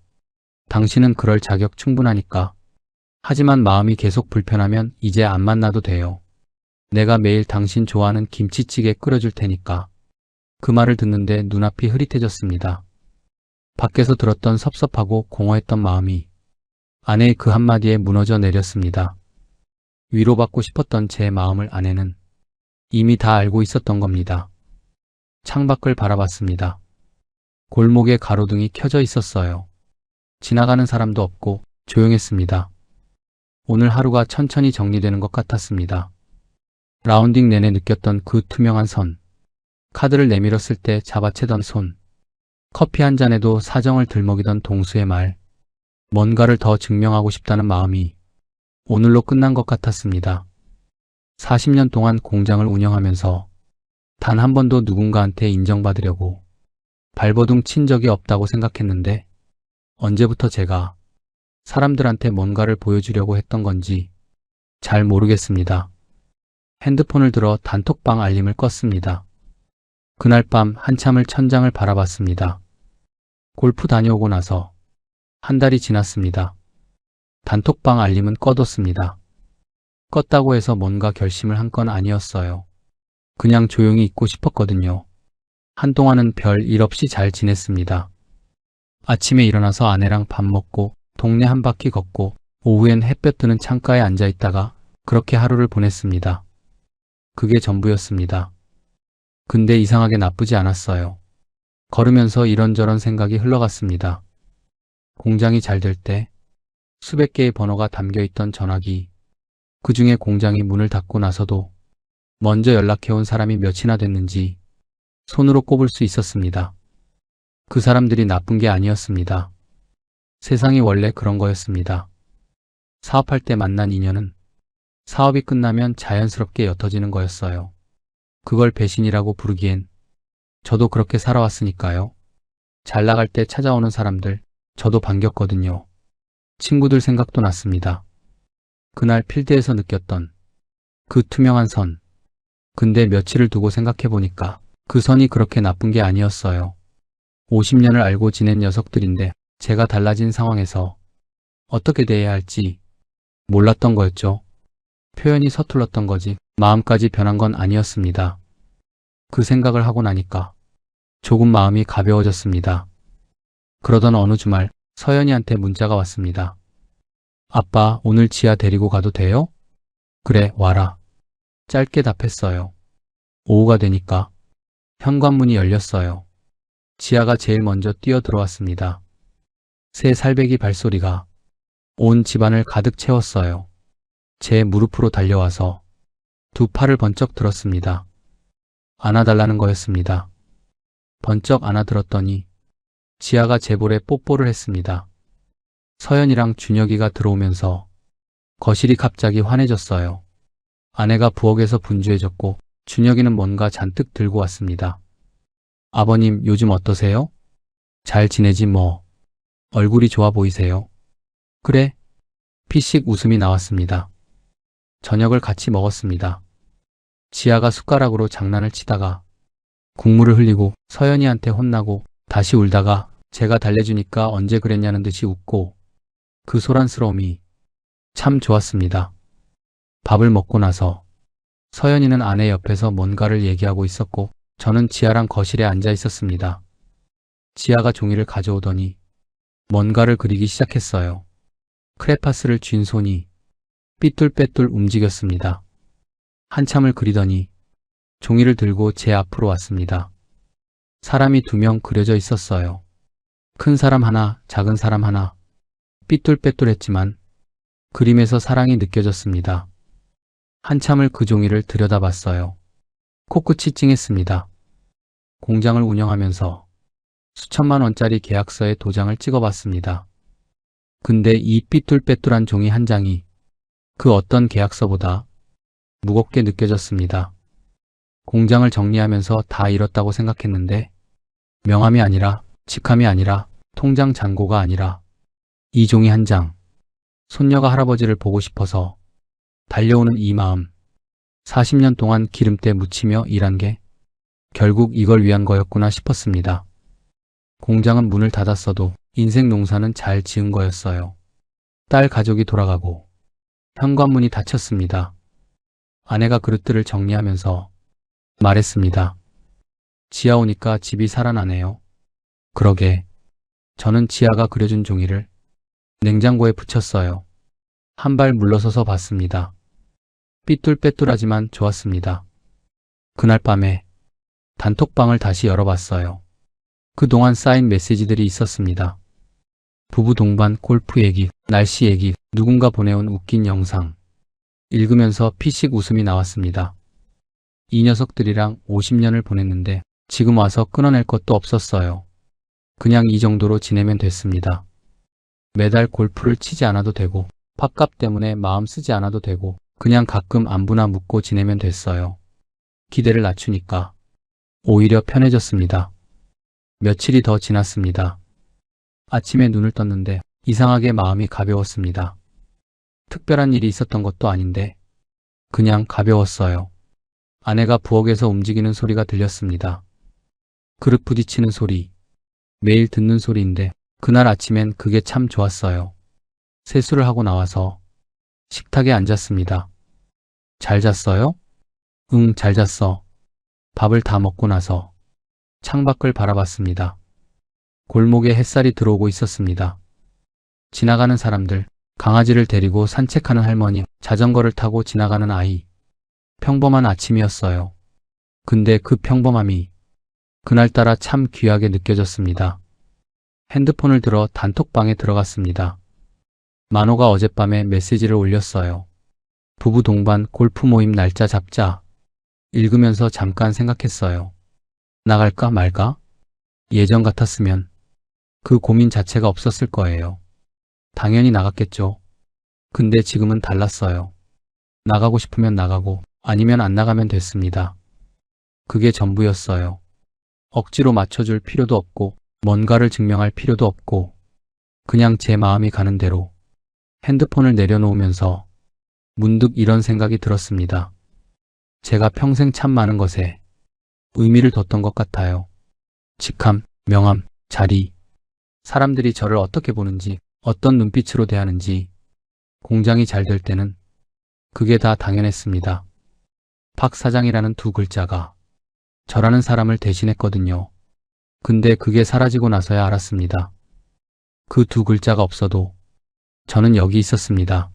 C: 당신은 그럴 자격 충분하니까. 하지만 마음이 계속 불편하면 이제 안 만나도 돼요. 내가 매일 당신 좋아하는 김치찌개 끓여줄 테니까. 그 말을 듣는데 눈앞이 흐릿해졌습니다. 밖에서 들었던 섭섭하고 공허했던 마음이 아내의 그 한마디에 무너져 내렸습니다. 위로받고 싶었던 제 마음을 아내는 이미 다 알고 있었던 겁니다. 창밖을 바라봤습니다. 골목에 가로등이 켜져 있었어요. 지나가는 사람도 없고 조용했습니다. 오늘 하루가 천천히 정리되는 것 같았습니다. 라운딩 내내 느꼈던 그 투명한 선, 카드를 내밀었을 때 잡아채던 손, 커피 한 잔에도 사정을 들먹이던 동수의 말, 뭔가를 더 증명하고 싶다는 마음이 오늘로 끝난 것 같았습니다. 40년 동안 공장을 운영하면서 단 한 번도 누군가한테 인정받으려고 발버둥 친 적이 없다고 생각했는데 언제부터 제가 사람들한테 뭔가를 보여주려고 했던 건지 잘 모르겠습니다. 핸드폰을 들어 단톡방 알림을 껐습니다. 그날 밤 한참을 천장을 바라봤습니다. 골프 다녀오고 나서 한 달이 지났습니다. 단톡방 알림은 꺼뒀습니다. 껐다고 해서 뭔가 결심을 한 건 아니었어요. 그냥 조용히 있고 싶었거든요. 한동안은 별 일 없이 잘 지냈습니다. 아침에 일어나서 아내랑 밥 먹고 동네 한 바퀴 걷고 오후엔 햇볕 드는 창가에 앉아 있다가 그렇게 하루를 보냈습니다. 그게 전부였습니다. 근데 이상하게 나쁘지 않았어요. 걸으면서 이런저런 생각이 흘러갔습니다. 공장이 잘 될 때 수백 개의 번호가 담겨있던 전화기, 그 중에 공장이 문을 닫고 나서도 먼저 연락해온 사람이 몇이나 됐는지 손으로 꼽을 수 있었습니다. 그 사람들이 나쁜 게 아니었습니다. 세상이 원래 그런 거였습니다. 사업할 때 만난 인연은 사업이 끝나면 자연스럽게 옅어지는 거였어요. 그걸 배신이라고 부르기엔 저도 그렇게 살아왔으니까요. 잘 나갈 때 찾아오는 사람들, 저도 반겼거든요. 친구들 생각도 났습니다. 그날 필드에서 느꼈던 그 투명한 선. 근데 며칠을 두고 생각해보니까 그 선이 그렇게 나쁜 게 아니었어요. 50년을 알고 지낸 녀석들인데 제가 달라진 상황에서 어떻게 대해야 할지 몰랐던 거였죠. 표현이 서툴렀던 거지 마음까지 변한 건 아니었습니다. 그 생각을 하고 나니까 조금 마음이 가벼워졌습니다. 그러던 어느 주말 서연이한테 문자가 왔습니다. 아빠, 오늘 지아 데리고 가도 돼요? 그래, 와라. 짧게 답했어요. 오후가 되니까 현관문이 열렸어요. 지아가 제일 먼저 뛰어 들어왔습니다. 새 살배기 발소리가 온 집안을 가득 채웠어요. 제 무릎으로 달려와서 두 팔을 번쩍 들었습니다. 안아달라는 거였습니다. 번쩍 안아들었더니 지아가 제 볼에 뽀뽀를 했습니다. 서연이랑 준혁이가 들어오면서 거실이 갑자기 환해졌어요. 아내가 부엌에서 분주해졌고 준혁이는 뭔가 잔뜩 들고 왔습니다. 아버님, 요즘 어떠세요? 잘 지내지 뭐. 얼굴이 좋아 보이세요? 그래? 피식 웃음이 나왔습니다. 저녁을 같이 먹었습니다. 지아가 숟가락으로 장난을 치다가 국물을 흘리고 서연이한테 혼나고 다시 울다가 제가 달래주니까 언제 그랬냐는 듯이 웃고 그 소란스러움이 참 좋았습니다. 밥을 먹고 나서 서연이는 아내 옆에서 뭔가를 얘기하고 있었고 저는 지아랑 거실에 앉아 있었습니다. 지아가 종이를 가져오더니 뭔가를 그리기 시작했어요. 크레파스를 쥔 손이 삐뚤빼뚤 움직였습니다. 한참을 그리더니 종이를 들고 제 앞으로 왔습니다. 사람이 2명 그려져 있었어요. 큰 사람 하나, 작은 사람 하나. 삐뚤빼뚤했지만 그림에서 사랑이 느껴졌습니다. 한참을 그 종이를 들여다봤어요. 코끝이 찡했습니다. 공장을 운영하면서 수천만 원짜리 계약서에 도장을 찍어봤습니다. 근데 이 삐뚤빼뚤한 종이 한 장이 그 어떤 계약서보다 무겁게 느껴졌습니다. 공장을 정리하면서 다 잃었다고 생각했는데 명함이 아니라 직함이 아니라 통장 잔고가 아니라 이 종이 한 장. 손녀가 할아버지를 보고 싶어서 달려오는 이 마음. 40년 동안 기름때 묻히며 일한 게 결국 이걸 위한 거였구나 싶었습니다. 공장은 문을 닫았어도 인생 농사는 잘 지은 거였어요. 딸 가족이 돌아가고 현관문이 닫혔습니다. 아내가 그릇들을 정리하면서 말했습니다. 지아 오니까 집이 살아나네요. 그러게. 저는 지아가 그려준 종이를 냉장고에 붙였어요. 한 발 물러서서 봤습니다. 삐뚤빼뚤하지만 좋았습니다. 그날 밤에 단톡방을 다시 열어봤어요. 그동안 쌓인 메시지들이 있었습니다. 부부 동반 골프 얘기, 날씨 얘기, 누군가 보내온 웃긴 영상. 읽으면서 피식 웃음이 나왔습니다. 이 녀석들이랑 50년을 보냈는데 지금 와서 끊어낼 것도 없었어요. 그냥 이 정도로 지내면 됐습니다. 매달 골프를 치지 않아도 되고 밥값 때문에 마음 쓰지 않아도 되고 그냥 가끔 안부나 묻고 지내면 됐어요. 기대를 낮추니까 오히려 편해졌습니다. 며칠이 더 지났습니다. 아침에 눈을 떴는데 이상하게 마음이 가벼웠습니다. 특별한 일이 있었던 것도 아닌데 그냥 가벼웠어요. 아내가 부엌에서 움직이는 소리가 들렸습니다. 그릇 부딪히는 소리, 매일 듣는 소리인데 그날 아침엔 그게 참 좋았어요. 세수를 하고 나와서 식탁에 앉았습니다. 잘 잤어요? 응, 잘 잤어. 밥을 다 먹고 나서 창밖을 바라봤습니다. 골목에 햇살이 들어오고 있었습니다. 지나가는 사람들, 강아지를 데리고 산책하는 할머니, 자전거를 타고 지나가는 아이. 평범한 아침이었어요. 근데 그 평범함이 그날따라 참 귀하게 느껴졌습니다. 핸드폰을 들어 단톡방에 들어갔습니다. 만호가 어젯밤에 메시지를 올렸어요. 부부 동반 골프 모임 날짜 잡자. 읽으면서 잠깐 생각했어요. 나갈까 말까? 예전 같았으면 그 고민 자체가 없었을 거예요. 당연히 나갔겠죠. 근데 지금은 달랐어요. 나가고 싶으면 나가고 아니면 안 나가면 됐습니다. 그게 전부였어요. 억지로 맞춰줄 필요도 없고 뭔가를 증명할 필요도 없고 그냥 제 마음이 가는 대로 핸드폰을 내려놓으면서 문득 이런 생각이 들었습니다. 제가 평생 참 많은 것에 의미를 뒀던 것 같아요. 직함, 명함, 자리, 사람들이 저를 어떻게 보는지, 어떤 눈빛으로 대하는지, 공장이 잘 될 때는 그게 다 당연했습니다. 박 사장이라는 두 글자가 저라는 사람을 대신했거든요. 근데 그게 사라지고 나서야 알았습니다. 그 두 글자가 없어도 저는 여기 있었습니다.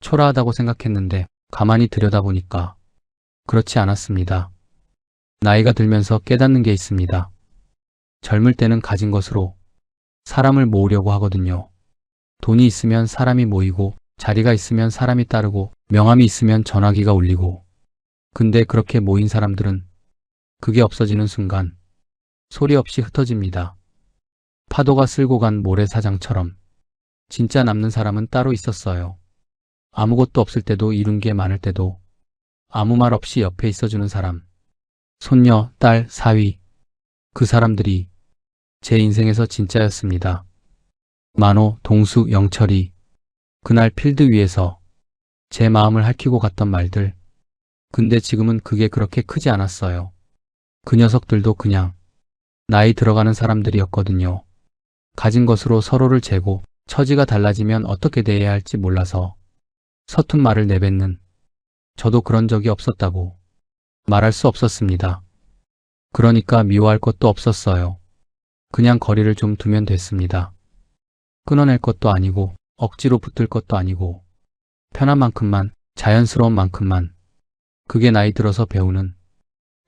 C: 초라하다고 생각했는데 가만히 들여다보니까 그렇지 않았습니다. 나이가 들면서 깨닫는 게 있습니다. 젊을 때는 가진 것으로 사람을 모으려고 하거든요. 돈이 있으면 사람이 모이고, 자리가 있으면 사람이 따르고, 명함이 있으면 전화기가 울리고. 근데 그렇게 모인 사람들은 그게 없어지는 순간 소리 없이 흩어집니다. 파도가 쓸고 간 모래사장처럼 진짜 남는 사람은 따로 있었어요. 아무것도 없을 때도 이룬 게 많을 때도 아무 말 없이 옆에 있어주는 사람. 손녀, 딸, 사위. 그 사람들이 제 인생에서 진짜였습니다. 만호, 동수, 영철이 그날 필드 위에서 제 마음을 핥히고 갔던 말들. 근데 지금은 그게 그렇게 크지 않았어요. 그 녀석들도 그냥 나이 들어가는 사람들이었거든요. 가진 것으로 서로를 재고 처지가 달라지면 어떻게 대해야 할지 몰라서 서툰 말을 내뱉는, 저도 그런 적이 없었다고 말할 수 없었습니다. 그러니까 미워할 것도 없었어요. 그냥 거리를 좀 두면 됐습니다. 끊어낼 것도 아니고 억지로 붙을 것도 아니고 편한 만큼만, 자연스러운 만큼만. 그게 나이 들어서 배우는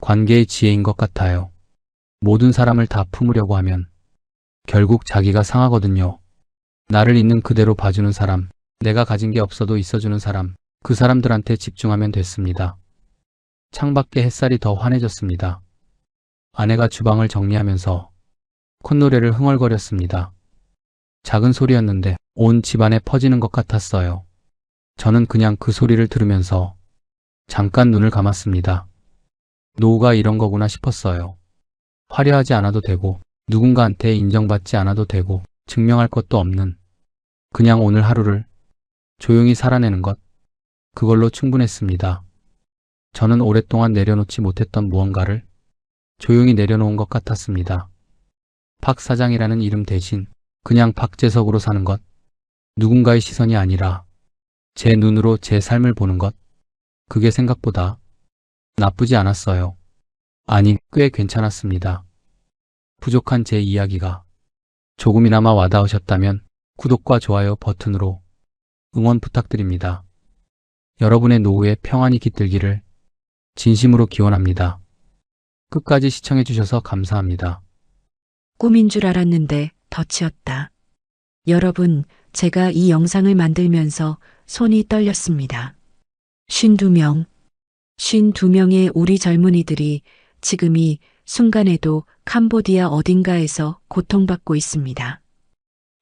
C: 관계의 지혜인 것 같아요. 모든 사람을 다 품으려고 하면 결국 자기가 상하거든요. 나를 있는 그대로 봐주는 사람, 내가 가진 게 없어도 있어주는 사람, 그 사람들한테 집중하면 됐습니다. 창밖에 햇살이 더 환해졌습니다. 아내가 주방을 정리하면서 콧노래를 흥얼거렸습니다. 작은 소리였는데 온 집안에 퍼지는 것 같았어요. 저는 그냥 그 소리를 들으면서 잠깐 눈을 감았습니다. 노후가 이런 거구나 싶었어요. 화려하지 않아도 되고 누군가한테 인정받지 않아도 되고 증명할 것도 없는 그냥 오늘 하루를 조용히 살아내는 것, 그걸로 충분했습니다. 저는 오랫동안 내려놓지 못했던 무언가를 조용히 내려놓은 것 같았습니다. 박 사장이라는 이름 대신 그냥 박재석으로 사는 것, 누군가의 시선이 아니라 제 눈으로 제 삶을 보는 것, 그게 생각보다 나쁘지 않았어요. 아니, 꽤 괜찮았습니다. 부족한 제 이야기가 조금이나마 와닿으셨다면 구독과 좋아요 버튼으로 응원 부탁드립니다. 여러분의 노후에 평안이 깃들기를 진심으로 기원합니다. 끝까지 시청해주셔서 감사합니다.
D: 꿈인 줄 알았는데 덫이었다. 여러분, 제가 이 영상을 만들면서 손이 떨렸습니다. 52명의 우리 젊은이들이 지금 이 순간에도 캄보디아 어딘가에서 고통받고 있습니다.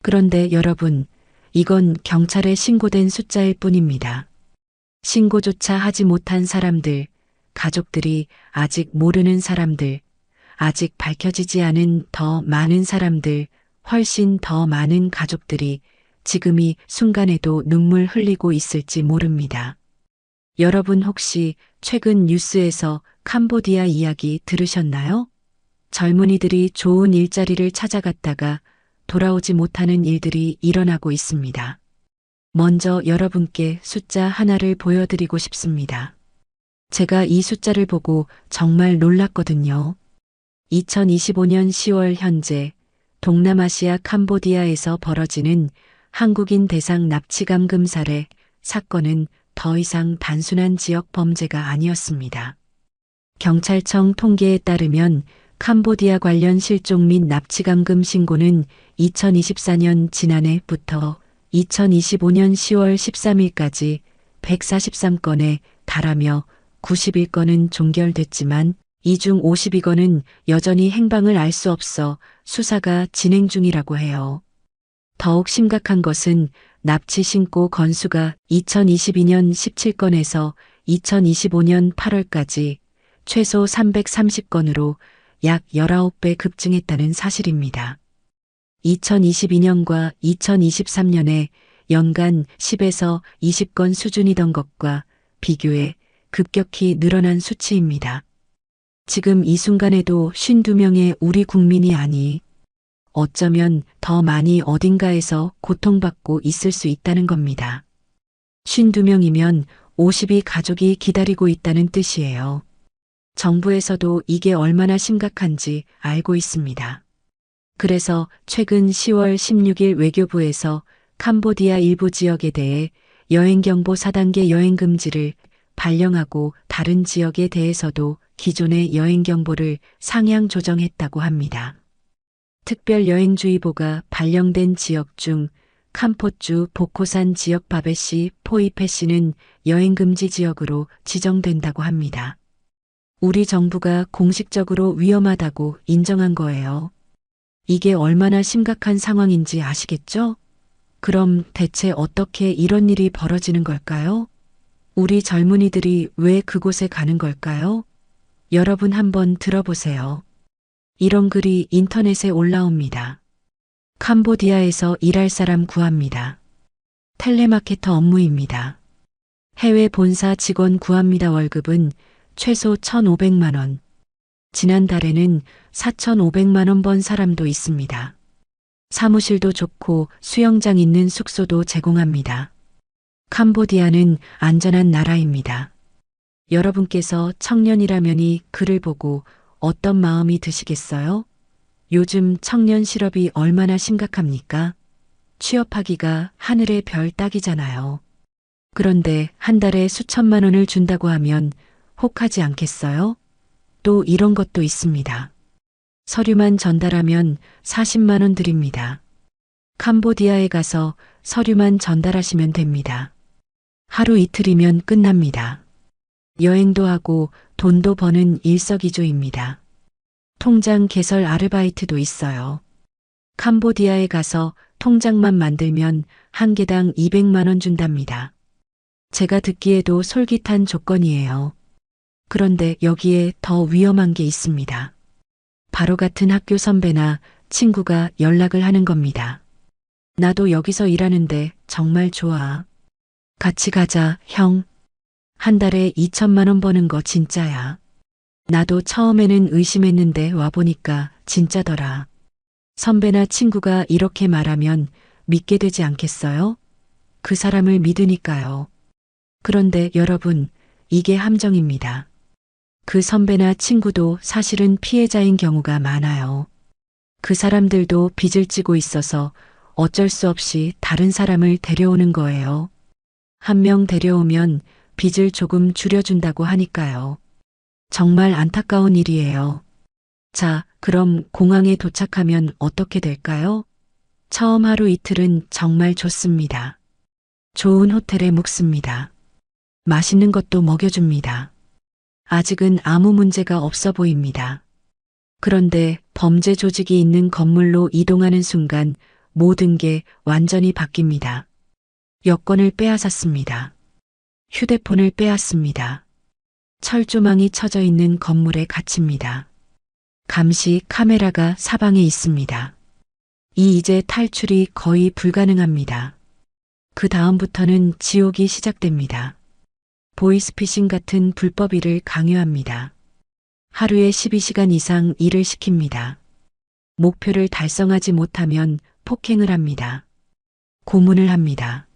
D: 그런데 여러분, 이건 경찰에 신고된 숫자일 뿐입니다. 신고조차 하지 못한 사람들, 가족들이 아직 모르는 사람들, 아직 밝혀지지 않은 더 많은 사람들, 훨씬 더 많은 가족들이 지금 이 순간에도 눈물 흘리고 있을지 모릅니다. 여러분 혹시 최근 뉴스에서 캄보디아 이야기 들으셨나요? 젊은이들이 좋은 일자리를 찾아갔다가 돌아오지 못하는 일들이 일어나고 있습니다. 먼저 여러분께 숫자 하나를 보여드리고 싶습니다. 제가 이 숫자를 보고 정말 놀랐거든요. 2025년 10월 현재 동남아시아 캄보디아에서 벌어지는 한국인 대상 납치감금 살해 사건은 더 이상 단순한 지역 범죄가 아니었습니다. 경찰청 통계에 따르면 캄보디아 관련 실종 및 납치감금 신고는 2024년 지난해부터 2025년 10월 13일까지 143건에 달하며 91건은 종결됐지만 이 중 52건은 여전히 행방을 알 수 없어 수사가 진행 중이라고 해요. 더욱 심각한 것은 납치 신고 건수가 2022년 17건에서 2025년 8월까지 최소 330건으로 약 19배 급증했다는 사실입니다. 2022년과 2023년에 연간 10에서 20건 수준이던 것과 비교해 급격히 늘어난 수치입니다. 지금 이 순간에도 52명의 우리 국민이 아니, 어쩌면 더 많이 어딘가에서 고통받고 있을 수 있다는 겁니다. 52명이면 50이 가족이 기다리고 있다는 뜻이에요. 정부에서도 이게 얼마나 심각한지 알고 있습니다. 그래서 최근 10월 16일 외교부에서 캄보디아 일부 지역에 대해 여행경보 4단계 여행금지를 발령하고 다른 지역에 대해서도 기존의 여행경보를 상향 조정했다고 합니다. 특별여행주의보가 발령된 지역 중 캄포주 보코산 지역 바베시 포이페시는 여행금지 지역으로 지정된다고 합니다. 우리 정부가 공식적으로 위험하다고 인정한 거예요. 이게 얼마나 심각한 상황인지 아시겠죠? 그럼 대체 어떻게 이런 일이 벌어지는 걸까요? 우리 젊은이들이 왜 그곳에 가는 걸까요? 여러분 한번 들어보세요. 이런 글이 인터넷에 올라옵니다. 캄보디아에서 일할 사람 구합니다. 텔레마케터 업무입니다. 해외 본사 직원 구합니다. 월급은 최소 1,500만 원. 지난달에는 4,500만 원 번 사람도 있습니다. 사무실도 좋고 수영장 있는 숙소도 제공합니다. 캄보디아는 안전한 나라입니다. 여러분께서 청년이라면이 글을 보고 어떤 마음이 드시겠어요? 요즘 청년 실업이 얼마나 심각합니까? 취업하기가 하늘의 별 따기잖아요. 그런데 한 달에 수천만 원을 준다고 하면 혹하지 않겠어요? 또 이런 것도 있습니다. 서류만 전달하면 40만 원 드립니다. 캄보디아에 가서 서류만 전달하시면 됩니다. 하루 이틀이면 끝납니다. 여행도 하고 돈도 버는 일석이조입니다. 통장 개설 아르바이트도 있어요. 캄보디아에 가서 통장만 만들면 한 개당 200만 원 준답니다. 제가 듣기에도 솔깃한 조건이에요. 그런데 여기에 더 위험한 게 있습니다. 바로 같은 학교 선배나 친구가 연락을 하는 겁니다. 나도 여기서 일하는데 정말 좋아. 같이 가자, 형. 한 달에 2천만 원 버는 거 진짜야. 나도 처음에는 의심했는데 와보니까 진짜더라. 선배나 친구가 이렇게 말하면 믿게 되지 않겠어요? 그 사람을 믿으니까요. 그런데 여러분, 이게 함정입니다. 그 선배나 친구도 사실은 피해자인 경우가 많아요. 그 사람들도 빚을 지고 있어서 어쩔 수 없이 다른 사람을 데려오는 거예요. 한 명 데려오면 빚을 조금 줄여준다고 하니까요. 정말 안타까운 일이에요. 자, 그럼 공항에 도착하면 어떻게 될까요? 처음 하루 이틀은 정말 좋습니다. 좋은 호텔에 묵습니다. 맛있는 것도 먹여줍니다. 아직은 아무 문제가 없어 보입니다. 그런데 범죄 조직이 있는 건물로 이동하는 순간 모든 게 완전히 바뀝니다. 여권을 빼앗았습니다. 휴대폰을 빼앗습니다. 철조망이 쳐져 있는 건물에 갇힙니다. 감시 카메라가 사방에 있습니다. 이제 탈출이 거의 불가능합니다. 그 다음부터는 지옥이 시작됩니다. 보이스피싱 같은 불법 일을 강요합니다. 하루에 12시간 이상 일을 시킵니다. 목표를 달성하지 못하면 폭행을 합니다. 고문을 합니다.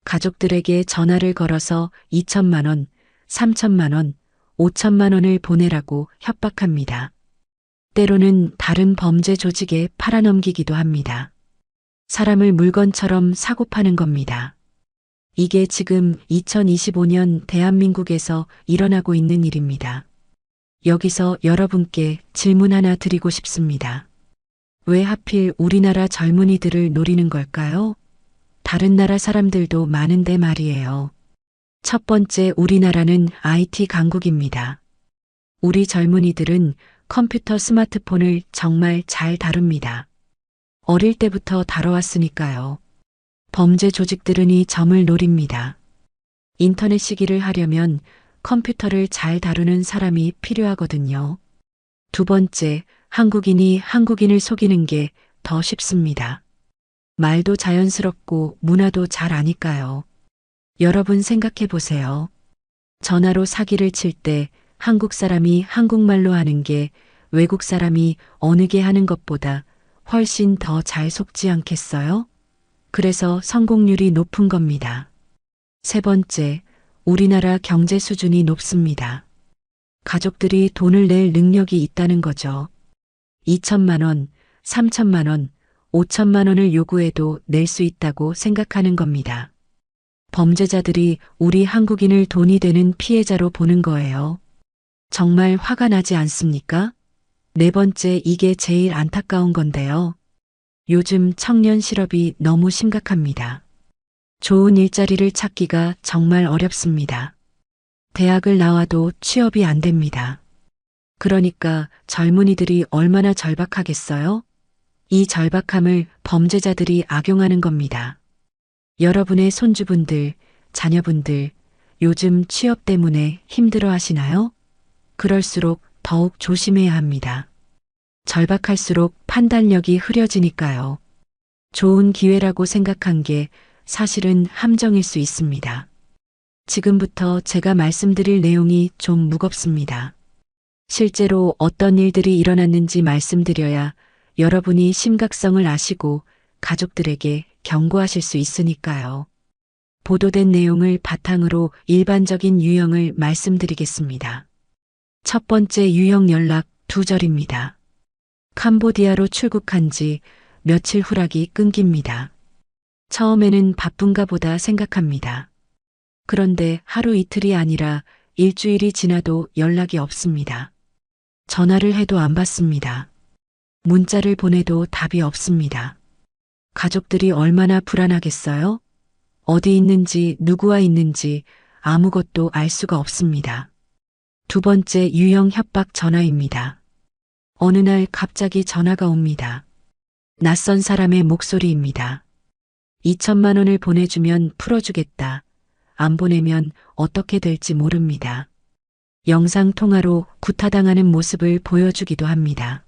D: 가족들에게 전화를 걸어서 2천만 원, 3천만 원, 5천만 원을 보내라고 협박합니다. 때로는 다른 범죄 조직에 팔아넘기기도 합니다. 사람을 물건처럼 사고 파는 겁니다. 이게 지금 2025년 대한민국에서 일어나고 있는 일입니다. 여기서 여러분께 질문 하나 드리고 싶습니다. 왜 하필 우리나라 젊은이들을 노리는 걸까요? 다른 나라 사람들도 많은데 말이에요. 첫 번째, 우리나라는 IT 강국입니다. 우리 젊은이들은 컴퓨터, 스마트폰을 정말 잘 다룹니다. 어릴 때부터 다뤄왔으니까요. 범죄 조직들은 이 점을 노립니다. 인터넷 시기를 하려면 컴퓨터를 잘 다루는 사람이 필요하거든요. 두 번째, 한국인이 한국인을 속이는 게 더 쉽습니다. 말도 자연스럽고 문화도 잘 아니까요. 여러분 생각해 보세요. 전화로 사기를 칠 때 한국 사람이 한국말로 하는 게 외국 사람이 어느 게 하는 것보다 훨씬 더 잘 속지 않겠어요? 그래서 성공률이 높은 겁니다. 세 번째, 우리나라 경제 수준이 높습니다. 가족들이 돈을 낼 능력이 있다는 거죠. 2천만 원, 3천만 원, 5천만 원을 요구해도 낼 수 있다고 생각하는 겁니다. 범죄자들이 우리 한국인을 돈이 되는 피해자로 보는 거예요. 정말 화가 나지 않습니까? 네 번째, 이게 제일 안타까운 건데요. 요즘 청년 실업이 너무 심각합니다. 좋은 일자리를 찾기가 정말 어렵습니다. 대학을 나와도 취업이 안 됩니다. 그러니까 젊은이들이 얼마나 절박하겠어요? 이 절박함을 범죄자들이 악용하는 겁니다. 여러분의 손주분들, 자녀분들, 요즘 취업 때문에 힘들어 하시나요? 그럴수록 더욱 조심해야 합니다. 절박할수록 판단력이 흐려지니까요. 좋은 기회라고 생각한 게 사실은 함정일 수 있습니다. 지금부터 제가 말씀드릴 내용이 좀 무겁습니다. 실제로 어떤 일들이 일어났는지 말씀드려야 여러분이 심각성을 아시고 가족들에게 경고하실 수 있으니까요. 보도된 내용을 바탕으로 일반적인 유형을 말씀드리겠습니다. 첫 번째 유형 연락 두절입니다. 캄보디아로 출국한 지 며칠 후락이 끊깁니다. 처음에는 바쁜가 보다 생각합니다. 그런데 하루 이틀이 아니라 일주일이 지나도 연락이 없습니다. 전화를 해도 안 받습니다. 문자를 보내도 답이 없습니다. 가족들이 얼마나 불안하겠어요? 어디 있는지 누구와 있는지 아무것도 알 수가 없습니다. 두 번째 유형 협박 전화입니다. 어느 날 갑자기 전화가 옵니다. 낯선 사람의 목소리입니다. 2천만 원을 보내주면 풀어주겠다. 안 보내면 어떻게 될지 모릅니다. 영상통화로 구타당하는 모습을 보여주기도 합니다.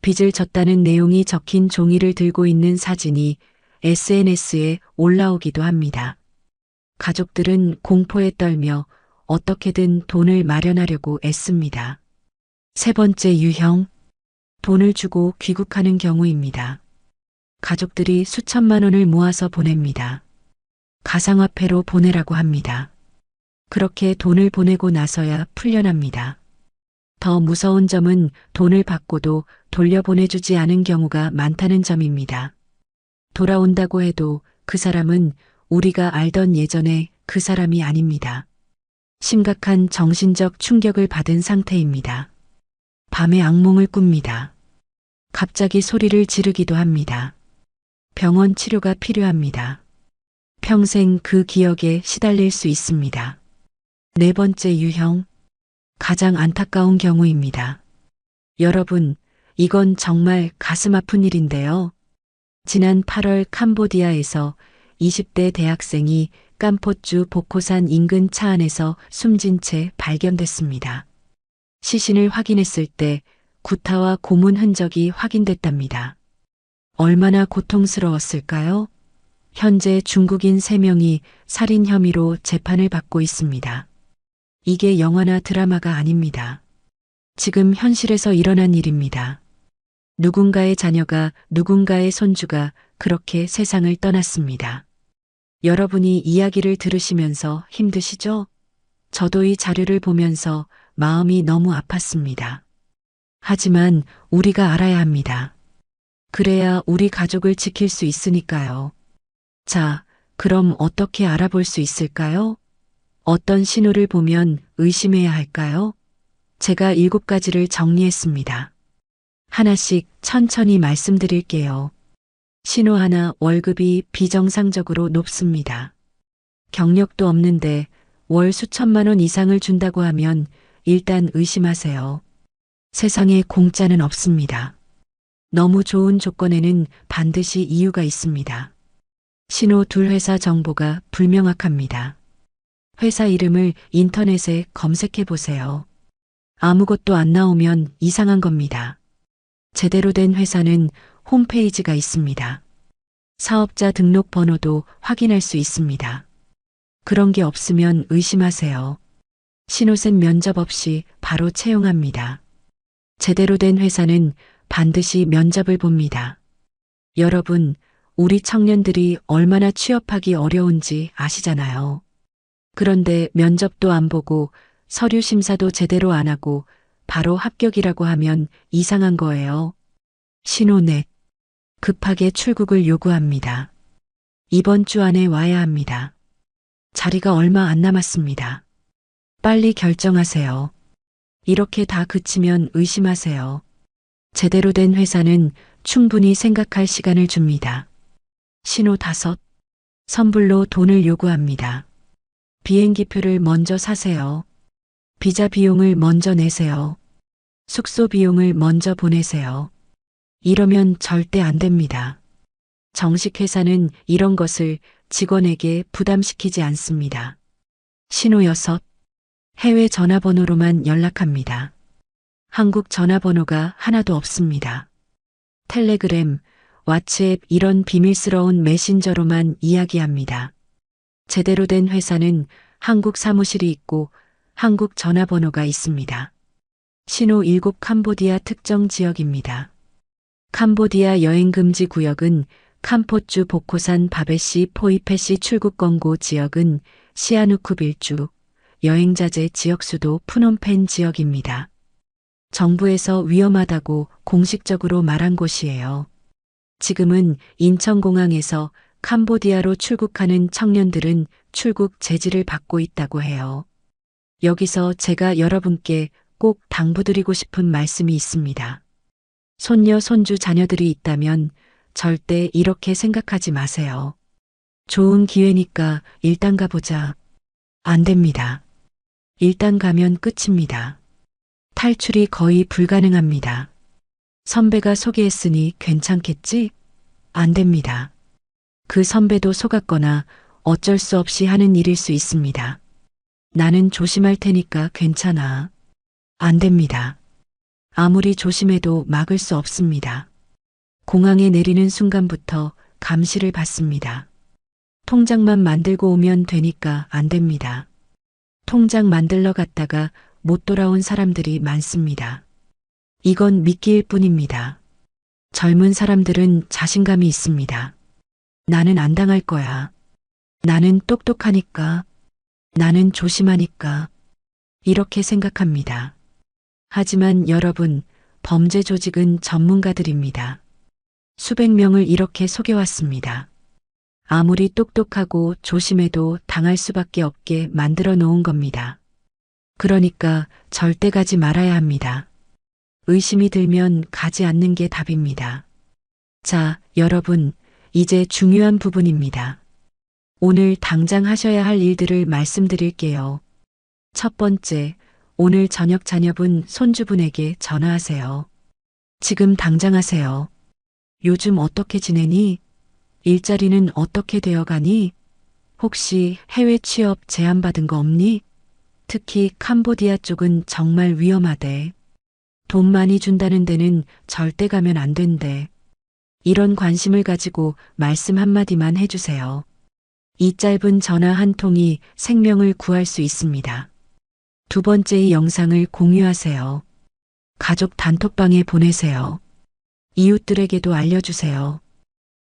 D: 빚을 졌다는 내용이 적힌 종이를 들고 있는 사진이 SNS에 올라오기도 합니다. 가족들은 공포에 떨며 어떻게든 돈을 마련하려고 애씁니다. 세 번째 유형, 돈을 주고 귀국하는 경우입니다. 가족들이 수천만 원을 모아서 보냅니다. 가상화폐로 보내라고 합니다. 그렇게 돈을 보내고 나서야 풀려납니다. 더 무서운 점은 돈을 받고도 돌려보내주지 않은 경우가 많다는 점입니다. 돌아온다고 해도 그 사람은 우리가 알던 예전의 그 사람이 아닙니다. 심각한 정신적 충격을 받은 상태입니다. 밤에 악몽을 꿉니다. 갑자기 소리를 지르기도 합니다. 병원 치료가 필요합니다. 평생 그 기억에 시달릴 수 있습니다. 네 번째 유형, 가장 안타까운 경우입니다. 여러분, 이건 정말 가슴 아픈 일인데요. 지난 8월 캄보디아에서 20대 대학생이 캄포주 보코산 인근 차 안에서 숨진 채 발견됐습니다. 시신을 확인했을 때 구타와 고문 흔적이 확인됐답니다. 얼마나 고통스러웠을까요? 현재 중국인 3명이 살인 혐의로 재판을 받고 있습니다. 이게 영화나 드라마가 아닙니다. 지금 현실에서 일어난 일입니다. 누군가의 자녀가 누군가의 손주가 그렇게 세상을 떠났습니다. 여러분이 이야기를 들으시면서 힘드시죠? 저도 이 자료를 보면서 마음이 너무 아팠습니다. 하지만 우리가 알아야 합니다. 그래야 우리 가족을 지킬 수 있으니까요. 자, 그럼 어떻게 알아볼 수 있을까요? 어떤 신호를 보면 의심해야 할까요? 제가 7가지를 정리했습니다. 하나씩 천천히 말씀드릴게요. 신호 하나, 월급이 비정상적으로 높습니다. 경력도 없는데 월 수천만 원 이상을 준다고 하면 일단 의심하세요. 세상에 공짜는 없습니다. 너무 좋은 조건에는 반드시 이유가 있습니다. 신호 둘, 회사 정보가 불명확합니다. 회사 이름을 인터넷에 검색해 보세요. 아무것도 안 나오면 이상한 겁니다. 제대로 된 회사는 홈페이지가 있습니다. 사업자 등록 번호도 확인할 수 있습니다. 그런 게 없으면 의심하세요. 신호센 면접 없이 바로 채용합니다. 제대로 된 회사는 반드시 면접을 봅니다. 여러분, 우리 청년들이 얼마나 취업하기 어려운지 아시잖아요. 그런데 면접도 안 보고 서류 심사도 제대로 안 하고 바로 합격이라고 하면 이상한 거예요. 신호넷. 급하게 출국을 요구합니다. 이번 주 안에 와야 합니다. 자리가 얼마 안 남았습니다. 빨리 결정하세요. 이렇게 다 그치면 의심하세요. 제대로 된 회사는 충분히 생각할 시간을 줍니다. 신호 5. 선불로 돈을 요구합니다. 비행기표를 먼저 사세요. 비자 비용을 먼저 내세요. 숙소 비용을 먼저 보내세요. 이러면 절대 안 됩니다. 정식 회사는 이런 것을 직원에게 부담시키지 않습니다. 신호 6. 해외 전화번호로만 연락합니다. 한국 전화번호가 하나도 없습니다. 텔레그램, 왓츠앱 이런 비밀스러운 메신저로만 이야기합니다. 제대로 된 회사는 한국 사무실이 있고 한국 전화번호가 있습니다. 신호 7. 캄보디아 특정 지역입니다. 캄보디아 여행금지 구역은 캄포주 보코산 바베시 포이페시 출국 권고 지역은 시아누쿠 빌주, 여행자재 지역 수도 푸놈펜 지역입니다. 정부에서 위험하다고 공식적으로 말한 곳이에요. 지금은 인천공항에서 캄보디아로 출국하는 청년들은 출국 제지를 받고 있다고 해요. 여기서 제가 여러분께 꼭 당부드리고 싶은 말씀이 있습니다. 손녀, 손주, 자녀들이 있다면 절대 이렇게 생각하지 마세요. 좋은 기회니까 일단 가보자. 안 됩니다. 일단 가면 끝입니다. 탈출이 거의 불가능합니다. 선배가 소개했으니 괜찮겠지? 안 됩니다. 그 선배도 속았거나 어쩔 수 없이 하는 일일 수 있습니다. 나는 조심할 테니까 괜찮아. 안 됩니다. 아무리 조심해도 막을 수 없습니다. 공항에 내리는 순간부터 감시를 받습니다. 통장만 만들고 오면 되니까 안 됩니다. 통장 만들러 갔다가 못 돌아온 사람들이 많습니다. 이건 미끼일 뿐입니다. 젊은 사람들은 자신감이 있습니다. 나는 안 당할 거야. 나는 똑똑하니까. 나는 조심하니까. 이렇게 생각합니다. 하지만 여러분, 범죄 조직은 전문가들입니다. 수백 명을 이렇게 속여왔습니다. 아무리 똑똑하고 조심해도 당할 수밖에 없게 만들어 놓은 겁니다. 그러니까 절대 가지 말아야 합니다. 의심이 들면 가지 않는 게 답입니다. 자, 여러분, 이제 중요한 부분입니다. 오늘 당장 하셔야 할 일들을 말씀드릴게요. 첫 번째, 오늘 저녁 자녀분, 손주분에게 전화하세요. 지금 당장 하세요. 요즘 어떻게 지내니? 일자리는 어떻게 되어가니? 혹시 해외 취업 제안받은 거 없니? 특히 캄보디아 쪽은 정말 위험하대. 돈 많이 준다는 데는 절대 가면 안 된대. 이런 관심을 가지고 말씀 한마디만 해주세요. 이 짧은 전화 한 통이 생명을 구할 수 있습니다. 두 번째, 이 영상을 공유하세요. 가족 단톡방에 보내세요. 이웃들에게도 알려주세요.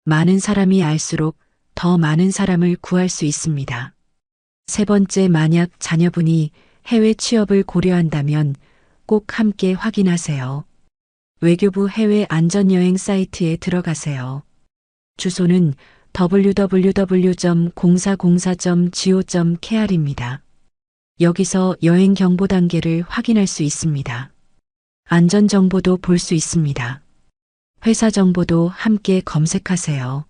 D: 많은 사람이 알수록 더 많은 사람을 구할 수 있습니다. 세 번째, 만약 자녀분이 해외 취업을 고려한다면 꼭 함께 확인하세요. 외교부 해외 안전여행 사이트에 들어가세요. 주소는 www.0404.go.kr입니다. 여기서 여행 경보 단계를 확인할 수 있습니다. 안전 정보도 볼 수 있습니다. 회사 정보도 함께 검색하세요.